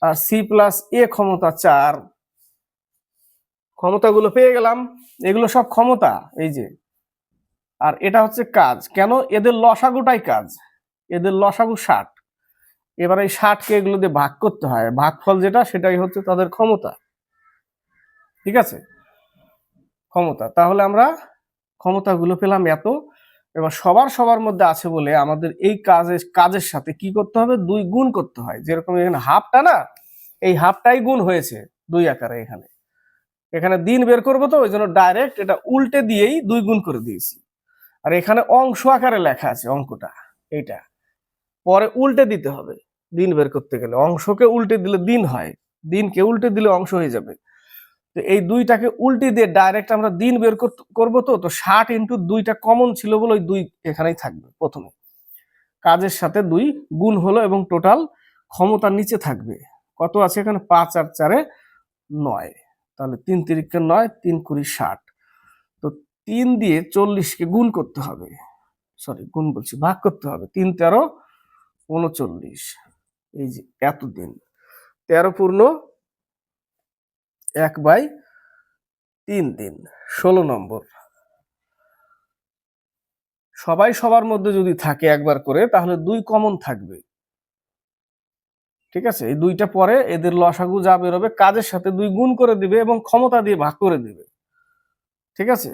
আর সি প্লাস এ ক্ষমতা 4। ক্ষমতাগুলো পেয়ে গেলাম, এগুলো সব ক্ষমতা, এই যে। আর এটা হচ্ছে কাজ, কেন? এদের লসাগুটাই কাজ, এদের লসাগু 60। এবার এই 60কে এগুলো দিয়ে ভাগ করতে হয়, ভাগফল যেটা সেটাই হচ্ছে তাদের ক্ষমতা। ঠিক আছে, ক্ষমতা। তাহলে আমরা ক্ষমতাগুলো পেলাম এত, এবার সবার সবার মধ্যে আছে বলে আমাদের এই কাজের সাথে কি করতে হবে, 2 গুণ করতে হয়। যেরকম এখানে হাফটা না, এই হাফটাই গুণ হয়েছে 2 আকারে। এখানে দিন বের করবো তো ওই জন্য ডাইরেক্ট এটা উল্টে দিয়েই 2 গুণ করে দিয়েছি। আর এখানে অংশ আকারে লেখা আছে অঙ্কটা, এইটা পরে উল্টে দিতে হবে। দিন বের করতে গেলে অংশকে উল্টে দিলে দিন হয়, দিনকে উল্টে দিলে অংশ হয়ে যাবে। তো এই 2টাকে উল্টে দিয়ে ডাইরেক্ট আমরা দিন বের করবো তো 60 ইন্টু 2টা কমন ছিল বলে ওই 2 এখানেই থাকবে। প্রথমে কাজের সাথে 2 গুণ হলো এবং টোটাল ক্ষমতার নিচে থাকবে। কত আছে এখানে, 5 আর 4 9, তাহলে 3 তিরিকে 9, 3 কুড়ি 60। তো 3 দিয়ে 40কে গুণ করতে হবে, সরি গুণ বলছি, ভাগ করতে হবে। 3 13 39, এই যে এতদিন 13 পূর্ণ 1/3 দিন, 16 নম্বর। সবাই সবার মধ্যে যদি থাকে একবার করে তাহলে 2 কমন থাকবে, ঠিক আছে। এই 2টা পরে এদের লসাগু যা বেরোবে কাজের সাথে 2 গুণ করে দিবে এবং ক্ষমতা দিয়ে ভাগ করে দিবে, ঠিক আছে।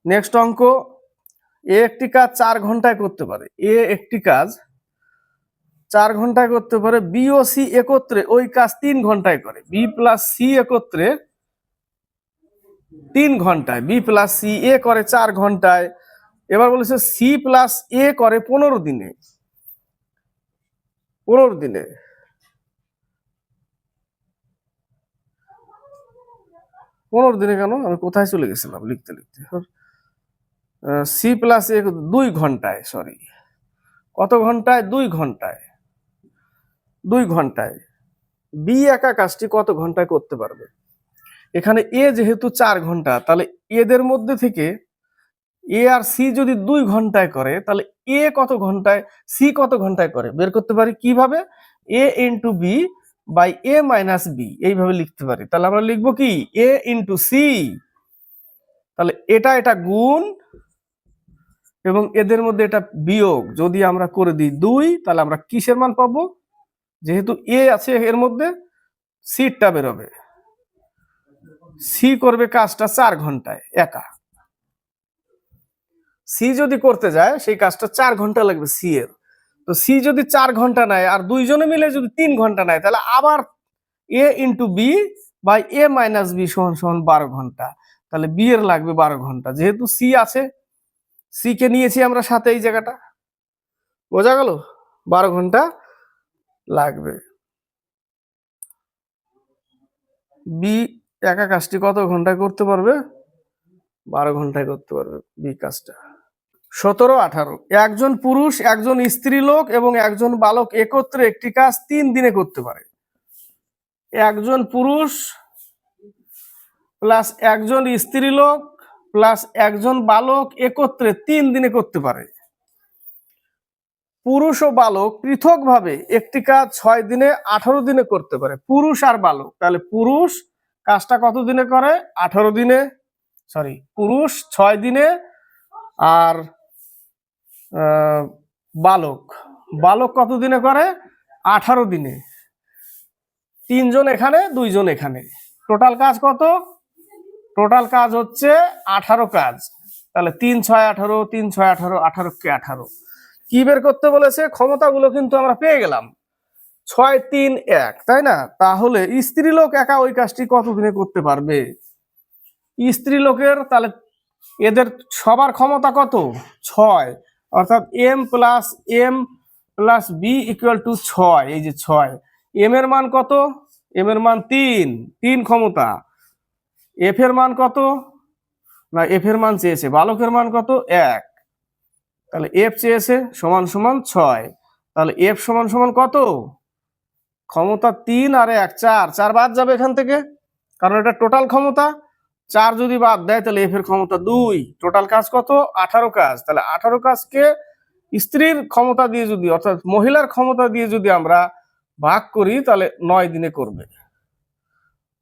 নেক্সট অঙ্ক, এ একটি কাজ 4 ঘন্টায় করতে পারে। এ একটি কাজ 4 ঘন্টায় করতে পারে, বি ও সি একত্রে ওই কাজ 3 ঘন্টায় করে। বি প্লাস সি একত্রে 3 ঘন্টায়, বি প্লাস সি এ করে 4 ঘন্টায়। এবার বলেছে সি প্লাস এ করে 15 দিনে। 15 দিনে, কেন আমি কোথায় চলে গেছিলাম লিখতে লিখতে। সি প্লাস এ 2 ঘন্টায়, সরি কত ঘন্টায়, 2 ঘন্টায়। 2 ঘন্টায় বি একা কাজটি কত ঘন্টায় করতে পারবে। এখানে এ যেহেতু 4 ঘন্টা, তাহলে এদের মধ্যে থেকে এ আর সি যদি 2 ঘন্টায় করে তাহলে এ কত ঘন্টায়, সি কত ঘন্টায় করে বের করতে পারি কিভাবে, A into B by A minus B, এইভাবে লিখতে পারি। তাহলে আমরা লিখবো কি, এ ইন্টু সি, তাহলে এটা গুণ এবং এদের মধ্যে এটা বিয়োগ যদি আমরা করে দিই 2, তাহলে আমরা কিসের মান পাবো, যেহেতু এ আছে এর মধ্যে সিটা বেরোবে। সি করবে কাজটা 4 ঘন্টায় একা, সি যদি করতে যায় সেই কাজটা 4 ঘন্টা লাগবে সি এর। তো সি যদি 4 ঘন্টা নেয় আর 2 জনে মিলে যদি 3 ঘন্টা নেয়, তাহলে আবার A into B by A minus B সমান সমান 12 ঘন্টা। তাহলে বি এর লাগবে 12 ঘন্টা, যেহেতু সি আছে সি কে নিয়েছি আমরা সাথে, এই জায়গাটা বোঝা গেল, 12 ঘন্টা লাগবে। বি একা কাজটি কত ঘন্টায় করতে পারবে, 12 ঘন্টায় করতে পারবে বি কাজটা। 17 18, একজন পুরুষ, একজন স্ত্রী লোক এবং একজন বালক একত্রে একটি কাজ 3 দিনে করতে পারে। একজন পুরুষ প্লাস একজন স্ত্রী লোক প্লাস একজন বালক একত্রে 3 দিনে করতে পারে। পুরুষ ও বালক পৃথকভাবে একটি কাজ 6 দিনে 18 দিনে করতে পারে। পুরুষ আর বালক, তাহলে পুরুষ কাজটা কত দিনে করে, 18 দিনে, সরি পুরুষ 6 দিনে আর বালক কত দিনে করে, 18 দিনে। 3 জন এখানে 2 জন এখানে, টোটাল কাজ কত, টোটাল কাজ হচ্ছে 18 কাজ। তাহলে 3 6 18, 3 6 18, 18 কে 18। কি বের করতে বলেছে, ক্ষমতাগুলো কিন্তু আমরা পেয়ে গেলাম, 6 3 1, তাই না। তাহলে স্ত্রী লোক একা ওই কাজটি কত দিনে করতে পারবে, স্ত্রী লোকের, তাহলে এদের সবার ক্ষমতা কত, 6, অর্থাৎ m plus b equal to 6, এই যে 6। এম এর মান কত, এম এর মান 3 ক্ষমতা। এফ এর মান কত, না এফ এর মান চেয়েছে, বালকের মান কত 1, তাহলে এফ চেয়েছে সমান সমান 6, তাহলে এফ সমান সমান কত, ক্ষমতা 3 আর 1 4, 4 বাদ যাবে এখান থেকে কারণ এটা টোটাল ক্ষমতা। 4 যদি বাদ দেয় তাহলে এফ এর ক্ষমতা 2, টোটাল কাজ কত, 18 কাজ। তাহলে 18 কাজকে স্ত্রীর ক্ষমতা দিয়ে যদি, অর্থাৎ মহিলার ক্ষমতা দিয়ে যদি আমরা ভাগ করি তাহলে 9 দিনে করবে,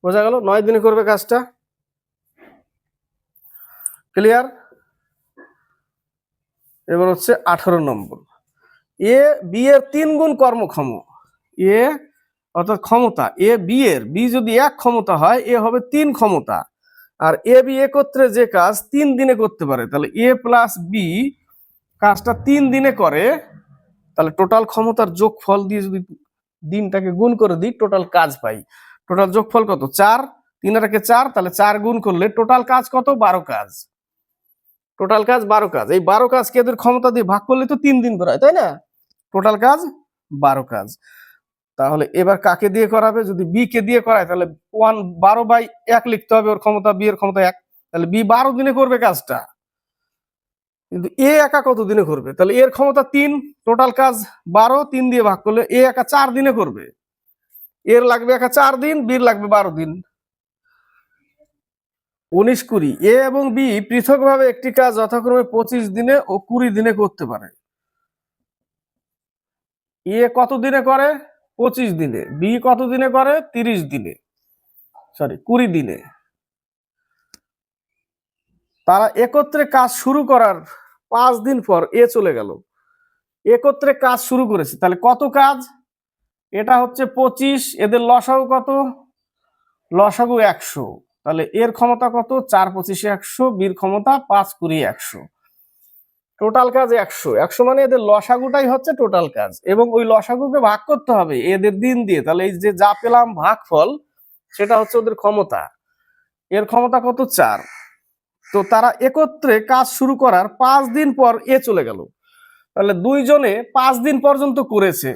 বোঝা গেল, 9 দিনে করবে কাজটা। ক্লিয়ার। এবার হচ্ছে 18 নম্বর, এ বি এর 3 গুণ কর্মক্ষম। এ অর্থাৎ ক্ষমতা, এ বি এর, বি যদি 1 ক্ষমতা হয় এ হবে 3 ক্ষমতা। আর এ বি একত্রে যে কাজ 3 দিনে করতে পারে, তাহলে এ প্লাস বি কাজটা 3 দিনে করে, তাহলে টোটাল ক্ষমতার যোগফল দিয়ে যদি দিনটাকে গুণ করে দিই টোটাল কাজ পাই। টোটাল যোগফল কত? 4, 3 আর 4, তাহলে 4 গুণ করলে টোটাল কাজ কত? 12 কাজ। টোটাল কাজ 12 কাজ। এই 12 কাজকে এদের ক্ষমতা দিয়ে ভাগ করলে তো 3 দিন করায়, তাই না? টোটাল কাজ 12 কাজ। তাহলে এবার কাকে দিয়ে করাবে? যদি বি কে দিয়ে করায় তাহলে 12/1 লিখতে হবে, ওর ক্ষমতা, বি এর ক্ষমতা 1, তাহলে বি 12 দিনে করবে কাজটা। কিন্তু এ একা কত দিনে করবে? তাহলে এর ক্ষমতা 3, টোটাল কাজ 12, 3 দিয়ে ভাগ করলে এ একা 4 দিনে করবে। এর লাগবে একা 4 দিন, বির লাগবে 12 দিন। 19, 20। এ এবং বি পৃথকভাবে একটি কাজ যথাক্রমে 25 দিনে ও 20 দিনে করতে পারে। এ কত দিনে করে? 25 দিনে। বি কত দিনে করে? 30 দিনে, সরি 20 দিনে। তারা একত্রে কাজ শুরু করার 5 দিন পর এ চলে গেল। একত্রে কাজ শুরু করেছে, তাহলে কত কাজ? এটা হচ্ছে 25, এদের লসাগু কত? লসাগু 100। তাহলে এর ক্ষমতা কত? 4, 25, 100, বির ক্ষমতা 5, 20, 100। টোটাল কাজ 100। 100 মানে এদের লসাগুটাই হচ্ছে টোটাল কাজ, এবং ওই লসাগুকে ভাগ করতে হবে এদের দিন দিয়ে। তাহলে এই যে যা পেলাম ভাগফল, সেটা হচ্ছে ওদের ক্ষমতা। এর ক্ষমতা কত? 4। তো তারা একত্রে কাজ শুরু করার 5 দিন পর এ চলে গেল। তাহলে দুইজনে 5 দিন পর্যন্ত করেছে,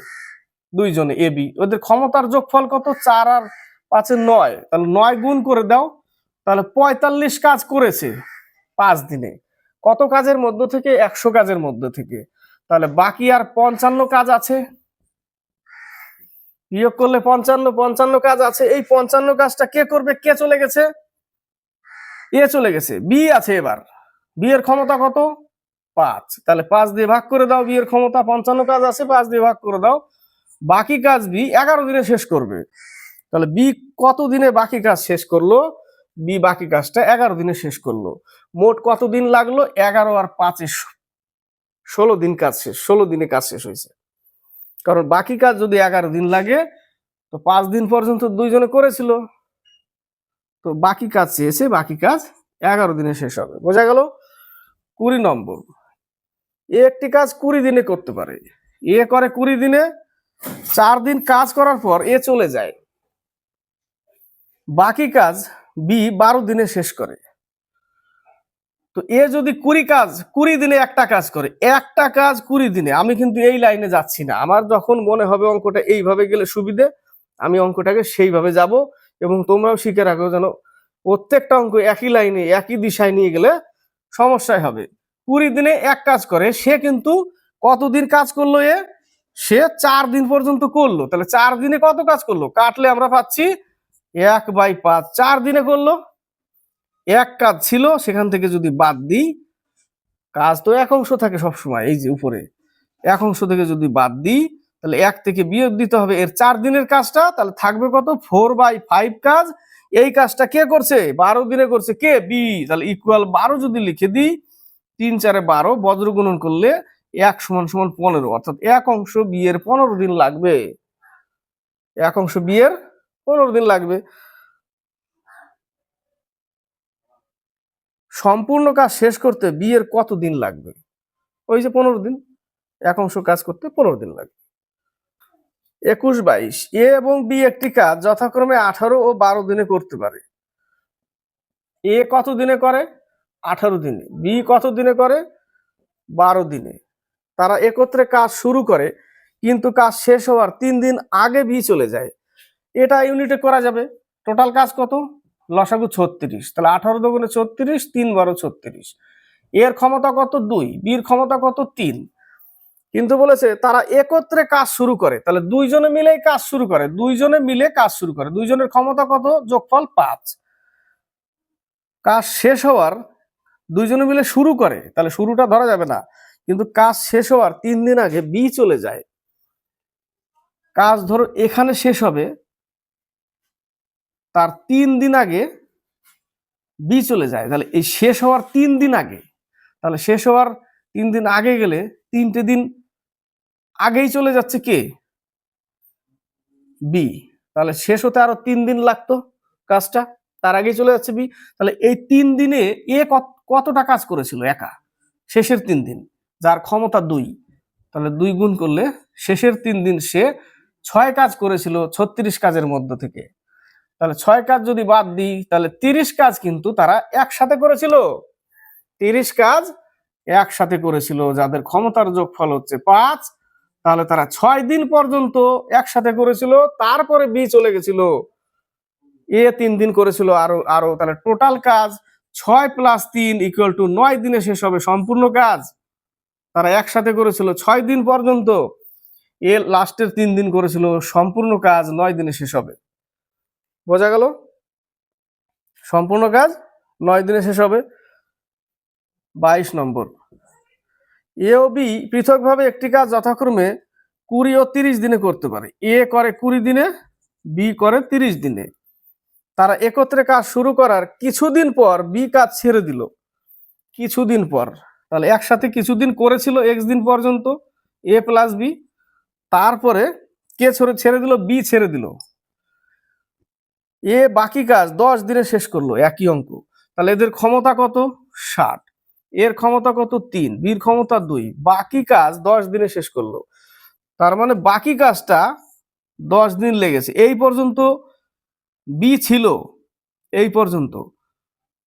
দুইজনে এ বি। ওদের ক্ষমতার যোগফল কত? 4 আর 5 9, তাহলে 9 গুণ করে দাও, তাহলে 45 কাজ করেছে 5 দিনে। কত কাজের মধ্য থেকে? 100 কাজের মধ্য থেকে। তাহলে বাকি আর 55 কাজ আছে, বিয়োগ করলে 55 কাজ আছে। এই 55 কাজটা কে করবে? কে চলে গেছে? এ চলে গেছে। বি আছে এবার, বি এর ক্ষমতা কত? 5, তাহলে 5 দিয়ে ভাগ করে দাও। বি এর ক্ষমতা 55 কাজ আছে, 5 দিয়ে ভাগ করে দাও। বাকি কাজ বি 11 দিনে শেষ করবে। তাহলে বি কত দিনে বাকি কাজ শেষ করলো? বি বাকি কাজটা 11 দিনে শেষ করলো। মোট কত দিন লাগলো? 11 আর 5 16 দিন কাজ শেষ। 16 দিনে কাজ শেষ হয়েছে। কারণ বাকি কাজ যদি 11 দিন লাগে, তো 5 দিন পর্যন্ত দুইজনে করেছিল, তো বাকি কাজ চেয়েছে, বাকি কাজ 11 দিনে শেষ হবে। বোঝা গেল? 20 নম্বর, এ একটি কাজ 20 দিনে করতে পারে। এ করে 20 দিনে, 4 দিন কাজ করার পর এ চলে যায়। বাকি কাজ বি 12 দিনে শেষ করে। তো এ যদি 20 দিনে একটা কাজ করে, একটা কাজ 20 দিনে, আমি কিন্তু এই লাইনে যাচ্ছি না। আমার যখন মনে হবে অঙ্কটা এইভাবে গেলে সুবিধে, আমি অঙ্কটাকে সেইভাবে যাব। এবং তোমরাও শিখে রাখো যেন প্রত্যেকটা অঙ্ক একই লাইনে একই দিশায় নিয়ে গেলে সমস্যায় হবে। 20 দিনে এক কাজ করে, সে কিন্তু কতদিন কাজ করলো? সে 4 দিন পর্যন্ত করলো। তাহলে 4 দিনে কত কাজ করলো? কাটলে আমরা পাচ্ছি 1/5। 4 দিনে করলো, এক কাজ ছিল, সেখান থেকে যদি বাদ দিই, কাজ তো এক অংশ থাকে সবসময়, এই যে উপরে এক অংশ থেকে যদি বাদ দিই, তাহলে 1 থেকে বিয়োগ দিতে হবে এর 4 দিনের কাজটা। তাহলে থাকবে কত? 4/5 কাজ। এই কাজটা কে করছে? 12 দিনে করছে। কে? বি। তাহলে ইকুয়াল 12 যদি লিখে দিই, 3 4 12, বজ্র গুণন করলে 1 = 15, অর্থাৎ এক অংশ বি এর 15 দিন লাগবে। এক অংশ বি এর 15 দিন লাগবে। সম্পূর্ণ কাজ শেষ করতে বি এর কত দিন লাগবে? ওই যে 15 দিন। এক অংশ কাজ করতে 15 দিন লাগবে। 21, 22, এ এবং বি একটি কাজ যথাক্রমে 18 ও 12 দিনে করতে পারে। এ কত দিনে করে? 18 দিনে। বি কত দিনে করে? 12 দিনে। তারা একত্রে কাজ শুরু করে, কিন্তু কাজ শেষ হওয়ার 3 দিন আগে বি চলে যায়। এটা ইউনিটে করা যাবে। টোটাল কাজ কত? লসাগু 36, তাহলে 18 দুগুণে 36, 3 12 36। এর ক্ষমতা কত? 2, বির ক্ষমতা কত? 3। কিন্তু বলেছে তারা একত্রে কাজ শুরু করে, তাহলে দুইজনে মিলে কাজ শুরু করে। দুইজনে মিলে কাজ শুরু করে, দুইজনের ক্ষমতা কত? যোগফল 5। কাজ শেষ হওয়ার, দুইজনে মিলে শুরু করে, তাহলে শুরুটা ধরা যাবে না, কিন্তু কাজ শেষ হওয়ার 3 দিন আগে বি চলে যায়। কাজ ধরো এখানে শেষ হবে, তার 3 দিন আগে বি চলে যায়। তাহলে এই শেষ হওয়ার 3 দিন আগে, তাহলে শেষ হওয়ার 3 দিন আগে গেলে 3টে দিন আগেই চলে যাচ্ছে কে? বি। তাহলে শেষ হতে আরো 3 দিন লাগতো কাজটা, তার আগেই চলে যাচ্ছে বি। তাহলে এই 3 দিনে এ কতটা কাজ করেছিল একা? শেষের 3 দিন যার ক্ষমতা 2, তাহলে 2 গুণ করলে শেষের 3 দিন সে 6 কাজ করেছিল 36 কাজের মধ্য থেকে। তাহলে 6 কাজ যদি বাদ দিই তাহলে 30 কাজ কিন্তু তারা একসাথে করেছিল। 30 কাজ একসাথে করেছিল, যাদের ক্ষমতার যোগফল হচ্ছে 5। তাহলে তারা 6 দিন পর্যন্ত একসাথে করেছিল, তারপরে বি চলে গেছিল, এ 3 দিন করেছিল আরো আরো। তাহলে টোটাল কাজ 6 + 3 = 9 দিনে শেষ হবে সম্পূর্ণ কাজ। তারা একসাথে করেছিল 6 দিন পর্যন্ত, এ লাস্টের 3 দিন করেছিল সম্পূর্ণ কাজ 9 দিনে শেষ হবে। বোঝা গেল? সম্পূর্ণ কাজ 9 দিনে শেষ হবে। 22 নম্বর, এ ও বি পৃথকভাবে একটি কাজ যথাক্রমে 20 ও 30 দিনে করতে পারে। এ করে 20 দিনে, বি করে 30 দিনে। তারা একত্রে কাজ শুরু করার কিছুদিন পর বি কাজ ছেড়ে দিল। কিছুদিন পর, তাহলে একসাথে কিছুদিন করেছিল x দিন পর্যন্ত, এ প্লাস বি। তারপরে কে ছেড়ে দিল? বি ছেড়ে দিল। এ বাকি কাজ 10 দিনে শেষ করলো, একই অঙ্ক। তাহলে এদের ক্ষমতা কত? 60। এর ক্ষমতা কত? 3। বির ক্ষমতা 2। বাকি কাজ 10 দিনে শেষ করলো। তার মানে বাকি কাজটা 10 দিন লেগেছে। এই পর্যন্ত বি ছিল, এই পর্যন্ত।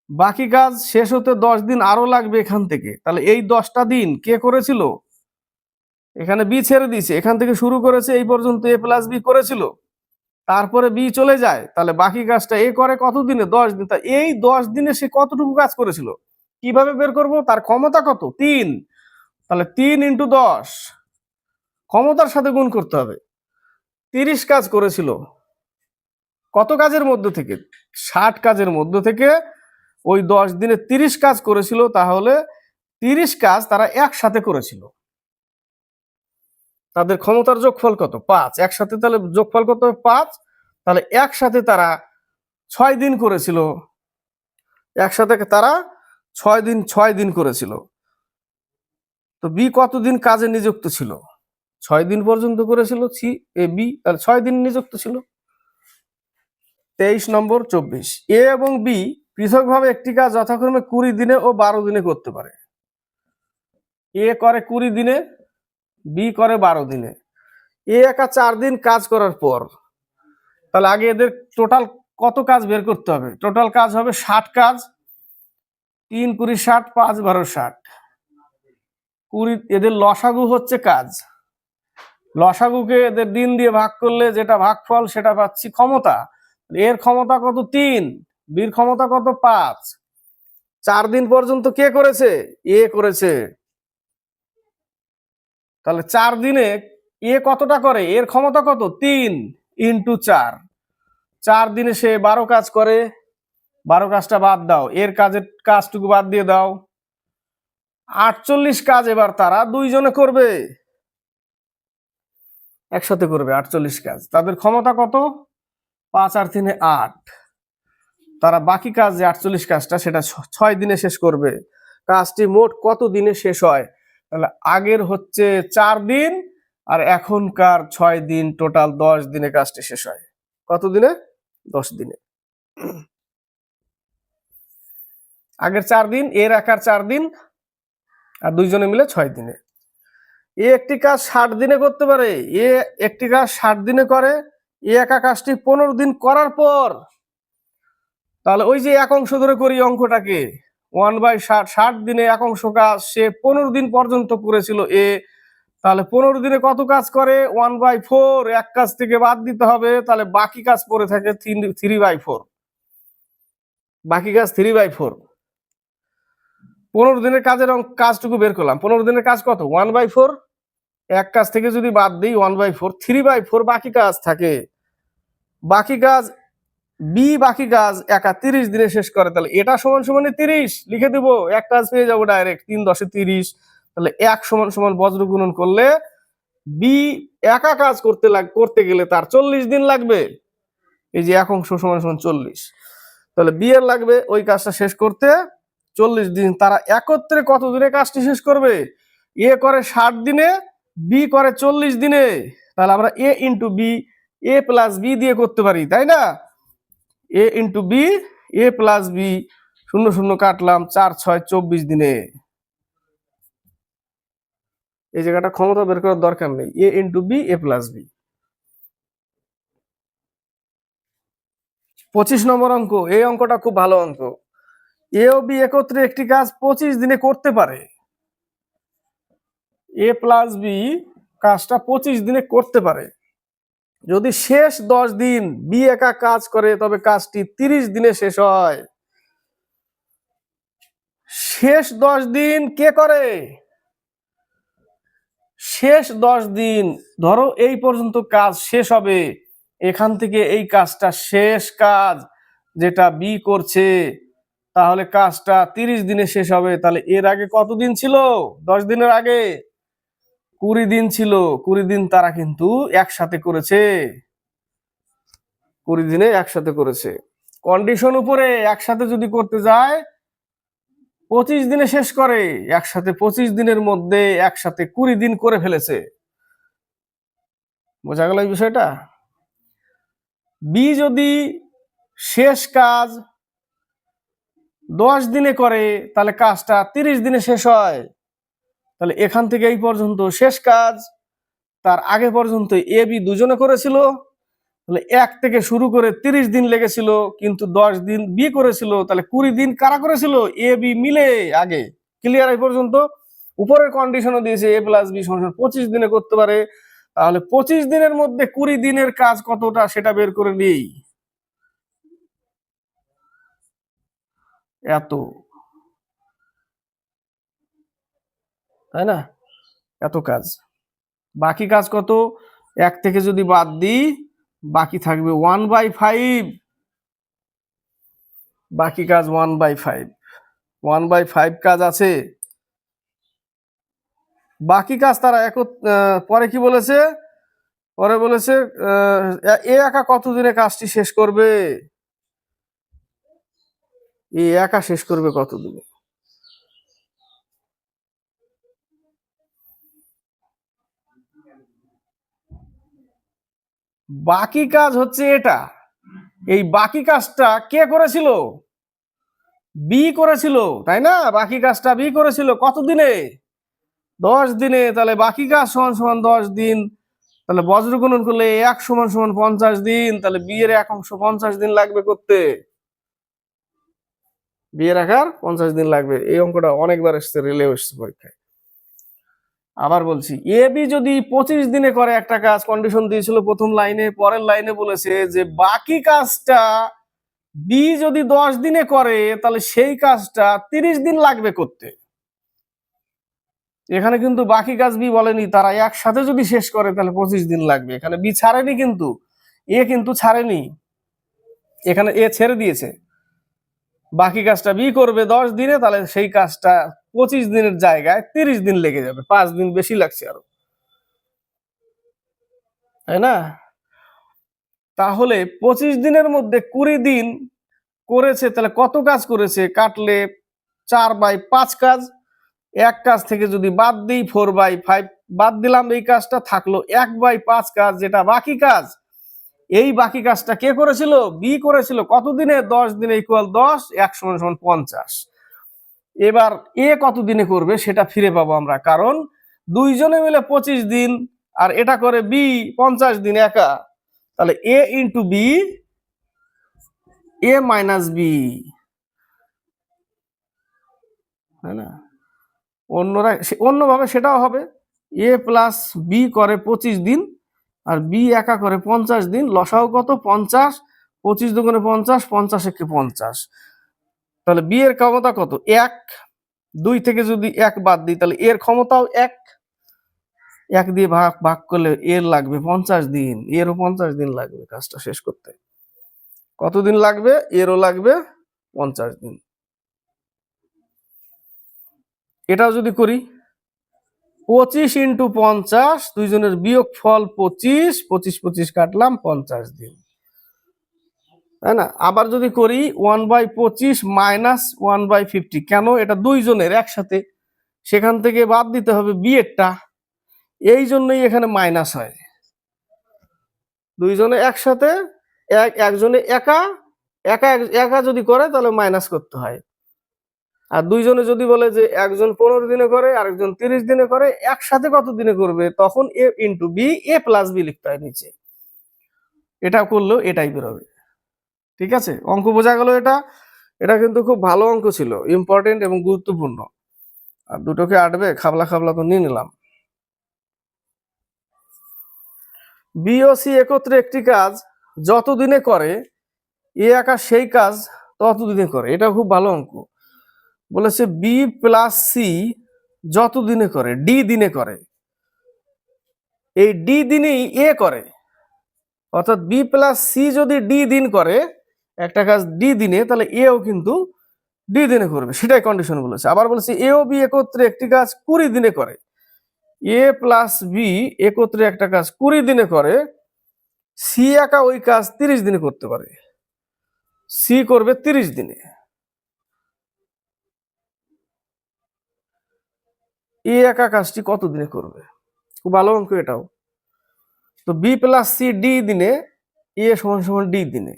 বাকি কাজ শেষ হতে 10 দিন আরো লাগবে এখান থেকে। তাহলে এই 10টা দিন কে করেছিল? এখানে বি ছেড়ে দিয়েছে, এখান থেকে শুরু করেছে, এই পর্যন্ত এ প্লাস বি করেছিল, তারপরে বি চলে যায়। তাহলে বাকি কাজটা এ করে কত দিনে? 10 দিন। তা এই 10 দিনে সে কতটুকু কাজ করেছিল কিভাবে বের করব? তার ক্ষমতা কত? 3। তাহলে 3 × 10 ক্ষমতার সাথে গুণ করতে হবে। 30 কাজ করেছিল, কত কাজের মধ্য থেকে? 60 কাজের মধ্য থেকে ওই 10 দিনে 30 কাজ করেছিল। তাহলে 30 কাজ তারা একসাথে করেছিল। তাদের ক্ষমতার যোগফল কত? 5। একসাথে তাহলে যোগফল কত? 5। তাহলে একসাথে তারা 6 দিন করেছিল। একসাথে তারা 6 দিন করেছিল। তো বি কতদিন কাজে নিযুক্ত ছিল? 6 দিন পর্যন্ত করেছিল বি, তাহলে 6 দিন নিযুক্ত ছিল। 23 নম্বর, 24, এ এবং বি পৃথকভাবে একটি কাজ যথাক্রমে 20 দিনে ও 12 দিনে করতে পারে। এ করে 20 দিনে, বি করে 12 দিনে। এ একা 4 দিন কাজ করার পর, তাহলে আগে এদের টোটাল কত কাজ বের করতে হবে? টোটাল কাজ হবে 60 কাজ। 3 × 20 = 60, 5 × 12 = 60। 20 এদের লসাগু হচ্ছে কাজ। লসাগুকে এদের দিন দিয়ে ভাগ করলে যেটা ভাগফল সেটা পাচ্ছি ক্ষমতা। এর ক্ষমতা কত? 3। বির ক্ষমতা কত? 5। 4 দিন পর্যন্ত কে করেছে? এ করেছে। তাহলে 4 দিনে এ কতটা করে? এর ক্ষমতা কত? 3 × 4। 4 দিনে সে 12 কাজ করে। 12 কাজটা বাদ দাও, এর কাজটুকু বাদ দিয়ে দাও। 48 কাজ এবার তারা 2 জনে করবে, একসাথে করবে 48 কাজ। তাদের ক্ষমতা কত? 5 আর 3 = 8। তারা বাকি কাজ যে 48 কাজটা সেটা 6 দিনে শেষ করবে। কাজটি মোট কত দিনে শেষ হয়? তাহলে আগের হচ্ছে 4 দিন আর এখনকার 6 দিন, টোটাল 10 দিনে কাজটি শেষ হয়। কত দিনে? 10 দিনে। আগের 4 দিন, এর একার 4 দিন, আর 2 জনে মিলে 6 দিনে। এ একটি কাজ 60 দিনে করতে পারে। এ একটি কাজ 60 দিনে করে। এ একা কাজটি 15 দিন করার পর, তাহলে ওই যে এক অংশ ধরে করি অঙ্কটাকে, 1/60, 60 দিনে এক অংশ কাজ সে 15 দিন পর্যন্ত করেছিল এ। তাহলে 15 দিনে কত কাজ করে? 1/4। এক কাজ থেকে বাদ দিতে হবে, তাহলে বাকি কাজ পড়ে থাকে 3/4। বাকি কাজ 3/4। 15 দিনের কাজটুকু বের করলাম। 15 দিনের কাজ কত? 1/4। এক কাজ থেকে যদি বাদ দিই 1/4, 3/4 বাকি কাজ থাকে। বাকি কাজ বি বাকি কাজ একা 30 দিনে শেষ করে। তাহলে এটা সমান সমান 30 লিখে দেব, এক কাজ পেয়ে যাবো ডাইরেক্ট। 3 × 10 = 30। তাহলে 1 সমান সমান বজ্র গুণন করলে বি একা কাজ করতে গেলে তার 40 দিন লাগবে। এই যে এক অংশ সমান সমান 40। তাহলে বি এর লাগবে ওই কাজটা শেষ করতে 40 দিন। তারা একত্রে কত দিনে কাজটি শেষ করবে? এ করে 60 দিনে, বি করে 40 দিনে। তাহলে আমরা এ × বি, এ প্লাস বি দিয়ে করতে পারি, তাই না? এ × বি, এ প্লাস বি, 0 0 কাটলাম, 4 × 6 = 24 দিনে। এই জায়গাটা ক্ষমতা বের করার দরকার নেই, এ into B A plus B. 25 নম্বর অঙ্ক, এই অঙ্কটা খুব ভালো অঙ্ক। এ ও বি একত্রে একটি কাজ 25 দিনে করতে পারে। এ প্লাস বি কাজটা 25 দিনে করতে পারে। যদি শেষ 10 দিন বি একা কাজ করে তবে কাজটি 30 দিনে শেষ হয়। শেষ 10 দিন কে করে? শেষ 10 দিন, ধরো এই পর্যন্ত কাজ শেষ হবে, এখান থেকে এই কাজটা শেষ কাজ যেটা বি করছে, তাহলে কাজটা 30 দিনে শেষ হবে। তাহলে এর আগে কত দিন ছিল? 10 দিনের আগে 20 দিন ছিল। 20 দিন তারা কিন্তু একসাথে করেছে, 20 দিনে একসাথে করেছে। কন্ডিশন উপরে একসাথে যদি করতে যায় 25 দিনে শেষ করে, একসাথে 25 দিনের মধ্যে একসাথে 20 দিন করে ফেলেছে। বোঝা গেল এই বিষয়টা? বি যদি শেষ কাজ 10 দিনে করে তাহলে কাজটা 30 দিনে শেষ হয়। তাহলে এখান থেকে এই পর্যন্ত শেষ কাজ, তার আগে পর্যন্ত এ বি দুজনে করেছিল, তাহলে 1 থেকে শুরু করে 30 দিন লেগেছিল, কিন্তু 10 দিন বি করেছিল, তাহলে 20 দিন কারা করেছিল? এ বি মিলে আগে। ক্লিয়ার? এই পর্যন্ত উপরের কন্ডিশনও দিয়েছে এ প্লাস বি সমান 25 দিনে করতে পারে। তাহলে 25 দিনের মধ্যে 20 দিনের কাজ কতটা সেটা বের করে নিই। এত, তাই না? এত কাজ। বাকি কাজ কত? 1 থেকে যদি বাদ দিই বাকি থাকবে 1/5। বাকি কাজ 1/5, 1/5 কাজ আছে। বাকি কাজ তারা পরে কি বলেছে? পরে বলেছে এ একা কতদিনে কাজটি শেষ করবে? এ একা শেষ করবে কতদিনে? বাকি কাজ হচ্ছে এটা। এই বাকি কাজটা কে করেছিল? বি করেছিল, তাই না? বাকি কাজটা বি করেছিল কতদিনে? 10 দিনে। তাহলে বাকি কাজ সমান সমান 10 দিন। তাহলে বজ্র গুণন করলে 1 সমান সমান 50 দিন। তাহলে বি এর 1 অংশ 50 দিন লাগবে করতে। বি এর আকার 50 দিন লাগবে। এই অঙ্কটা অনেকবার এসছে, রেলেও এসছে পরীক্ষায়। আবার বলছি, এ বি যদি 25 দিনে করে একটা কাজ, কন্ডিশন দিয়েছিল প্রথম লাইনে, পরের লাইনে বলেছে যে বাকি কাজটা বি যদি 10 দিনে করে তাহলে সেই কাজটা 30 দিন লাগবে করতে। এখানে কিন্তু বাকি কাজ বি বলেনি, তারা একসাথে যদি শেষ করে তাহলে 25 দিন লাগবে। এখানে বি ছাড়েনি, কিন্তু এ কিন্তু ছাড়েনি, এখানে এ ছেড়ে দিয়েছে। বাকি কাজটা বি করবে 10 দিনে, তাহলে সেই কাজটা 25 দিনের জায়গায় 30 দিন লেগে যাবে, 5 দিন বেশি লাগছে আরো, তাই না? তাহলে 25 দিনের মধ্যে 20 দিন করেছে, তাহলে কত কাজ করেছে? কাটলে 4/5 কাজ। এক কাজ থেকে যদি বাদ দিই 4/5 বাদ দিলাম, এই কাজটা থাকলো 1/5 কাজ, যেটা বাকি কাজ। এই বাকি কাজটা কে করেছিল? বি করেছিল। কতদিনে? 10 দিনে ইকুয়াল 10, 1 সমান সমান 50। এবার এ কত দিনে করবে সেটা ফিরে পাবো আমরা, কারণ দুইজনে মিলে 25 দিন আর এটা করে বি 50 দিন একা। তাহলে এ ইন্টু বি, এ মাইনাস বি, তাই না? অন্যভাবে সেটাও হবে, এ প্লাস বি করে 25 দিন আর বি একা করে 50 দিন। লসাও কত? 50। 25 দুগুণে 50, 50 একে 50। তাহলে বি এর ক্ষমতা কত? 1। 2 থেকে যদি 1 বাদ দিই তাহলে এর ক্ষমতাও 1। 1 দিয়ে ভাগ ভাগ করলে এর লাগবে 50 দিন, এরও 50 দিন লাগবে কাজটা শেষ করতে। কতদিন লাগবে? এরও লাগবে 50 দিন। এটাও যদি করি 25 ইন্টু 50, দুইজনের বিয়োগ ফল 25, 25 25 কাটলাম 50 দিন, তাই না? আবার যদি করি 1/25 মাইনাস 1/50, কেন? এটা দুইজনের একসাথে, সেখান থেকে বাদ দিতে হবে বি এরটা, এই জন্যই এখানে মাইনাস হয়। দুইজনে একসাথে, একজনে একা একা একা যদি করে তাহলে মাইনাস করতে হয়। আর দুইজনে যদি বলে যে একজন 15 দিনে করে আরেকজন 30 দিনে করে, একসাথে কত দিনে করবে, তখন এ ইন্টু বি, এ প্লাস বি লিখতে হয় নিচে। এটা করলেও এটাই বেরোবে। ঠিক আছে, অঙ্ক বোঝা গেল। এটা এটা কিন্তু খুব ভালো অঙ্ক ছিল, ইম্পর্টেন্ট এবং গুরুত্বপূর্ণ। আর দুটোকে আটবে, খাবলা খাবলা তো নিয়ে নিলাম। বি ও সি একত্রে একটি কাজ যত দিনে করে, এ একা সেই কাজ তত দিনে করে। এটা খুব ভালো অঙ্ক। বলেছে বি প্লাস সি যত দিনে করে, ডি দিনে করে, এই ডি দিনেই এ করে। অর্থাৎ বি প্লাস সি যদি ডি দিন করে একটা কাজ ডি দিনে, তাহলে এও কিন্তু ডি দিনে করবে, সেটাই কন্ডিশন বলেছে। আবার বলেছে এ ও বি একত্রে একটি কাজ 20 দিনে করে, এ প্লাস বি একত্রে একটা কাজ 20 দিনে করে, সি একা ওই কাজ 30 দিনে করতে পারে। সি করবে 30 দিনে, এ একা কাজটি কত দিনে করবে? খুব ভালো অঙ্ক এটাও। তো বি প্লাস সি ডি দিনে, এ সমান সমান ডি দিনে,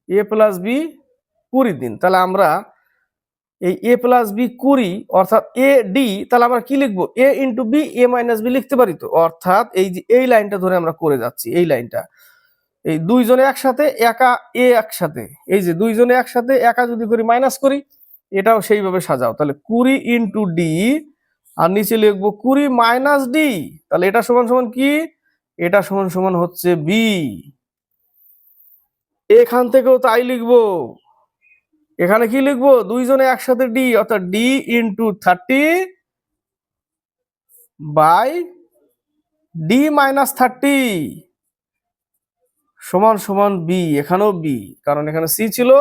এ প্লাস বি 20 দিন। তাহলে আমরা এই এ প্লাস বি 20 অর্থাৎ এ ডি, তাহলে আমরা কি লিখবো? এ ইন্টু বি, এ মাইনাস বি লিখতে পারি তো। অর্থাৎ এই যে এই লাইনটা ধরে আমরা করে যাচ্ছি, এই লাইনটা, এই দুইজনে একসাথে, একা এ একসাথে, এই যে দুইজনে একসাথে একা যদি করি মাইনাস করি, এটাও সেইভাবে সাজাও। তাহলে 20 ইন্টু ডি, আর নিচে লিখবো 20 মাইনাস ডি। তাহলে এটা সমান সমান কি? এটা সমান সমান হচ্ছে বি। এখান থেকেও তাই লিখবো। এখানে কি লিখবো? দুইজনে একসাথে ডি, অর্থাৎ d into 30 by d minus 30 সমান সমান বি। এখানেও বি, কারণ এখানে সি ছিল,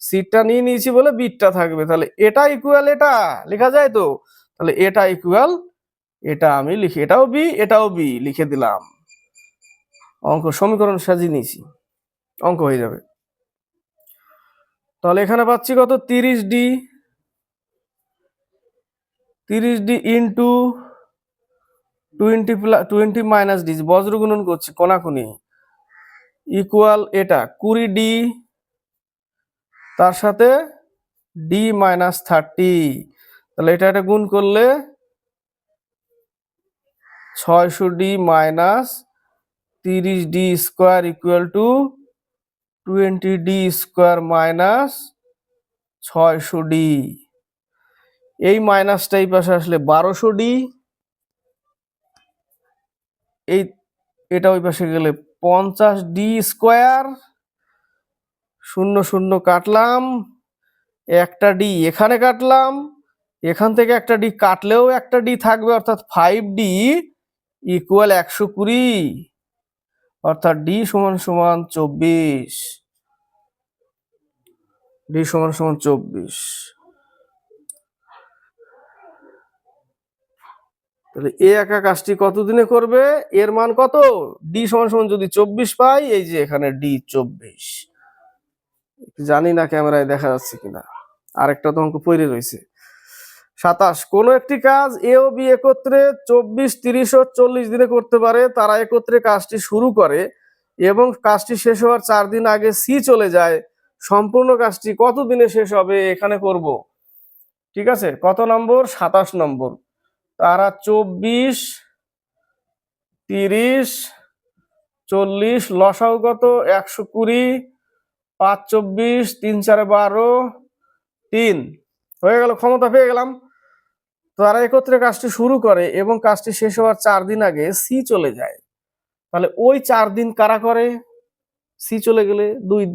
সিটা নিয়ে নিয়েছি বলে বিটা থাকবে। তাহলে এটা ইকুয়াল এটা লেখা যায় তো। তাহলে এটা ইকুয়াল এটা আমি লিখি, এটাও বি এটাও বি লিখে দিলাম। অঙ্ক সমীকরণ সাজিয়ে নিয়েছি, অঙ্ক হয়ে যাবে। তাহলে এখানে পাচ্ছি কত? 30 D, 30 D into 20 minus D, বজ্র গুণন করছি কোনাকুনি, ইকুয়াল এটা 20 ডি, তার সাথে ডি মাইনাস 30। তাহলে এটা গুণ করলে 600 D minus 30 D square equal to 20 D square minus 600 D. এই মাইনাসটা এই পাশে আসলে 1200 ডি, এই এটা ওই পাশে গেলে 50 ডি স্কোয়ার, শূন্য শূন্য কাটলাম, একটা ডি এখানে কাটলাম, এখান থেকে একটা ডি কাটলেও একটা ডি থাকবে, অর্থাৎ 5 ডি ইকুয়াল 120, অর্থাৎ ডি সমান সমান 24, ডি সমান সমান 24। তাহলে এ একা কাজটি কত দিনে করবে? এর মান কত? ডি সমান সমান যদি 24 পাই, এই যে এখানে ডি 24। জানি না ক্যামেরায় দেখা যাচ্ছে কিনা, আরেকটা তো অঙ্ক পড়ে রয়েছে। 27, কোন একটি কাজ এ ও বি একত্রে 24, 30 ও 40 দিনে করতে পারে। তারা একত্রে কাজটি শুরু করে এবং কাজটি শেষ হওয়ার 4 দিন আগে সি চলে যায়। সম্পূর্ণ কাজটি কত দিনে শেষ হবে এখানে করব। ঠিক আছে, কত নম্বর? 27 নম্বর। তারা 24, 30, 40, লসাউ কত? 120, 5 24, 3 4 12, 3 হয়ে গেল, ক্ষমতা পেয়ে গেলাম। তারা একত্রে কাজটি শুরু করে এবং কাজটি শেষ হওয়ার 4 দিন আগে সি চলে যায়। তাহলে ওই 4 দিন কারা করে? সি চলে গেলে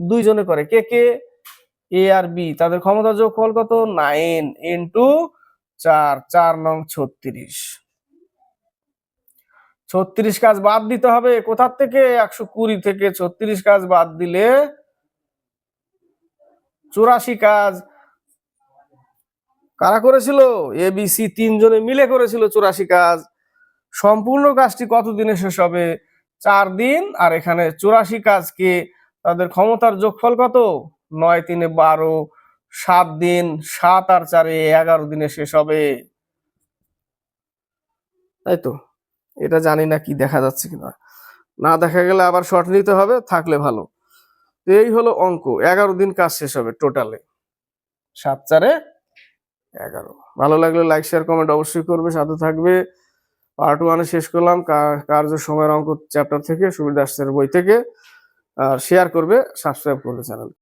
দুইজনে করে। কে কে? এ আর বি। তাদের ক্ষমতা যোগফল কত? 9 ইন্টু 4, 4 নং 36। 36 কাজ বাদ দিতে হবে কোথার থেকে? 120 থেকে 36 কাজ বাদ দিলে 84 কাজ কারা করেছিল? এ বি সি তিনজনে মিলে করেছিল 84 কাজ। সম্পূর্ণ কাজটি কত দিনে শেষ হবে? 4 দিন। আর এখানে 84 কাজকে তাদের ক্ষমতার যোগফল কত? 9 3 12, 7 দিন, 7 আর 4 11 দিনে শেষ হবে। তাই তো, এটা জানি না কি দেখা যাচ্ছে কিনা, না দেখা গেলে আবার শর্ট নিতে হবে, থাকলে ভালো। তো এই হলো অঙ্ক, 11 দিন কাজ শেষ হবে টোটালে। 7 4 11। ভালো লাগলে লাইক শেয়ার কমেন্ট অবশ্যই করবে, সাথে থাকবে। পার্ট 1 শেষ করলাম কার্য সময়ের অঙ্ক চ্যাপ্টার থেকে, সুবিধা আসছে বই থেকে। আর শেয়ার করবে, সাবস্ক্রাইব করবে চ্যানেল।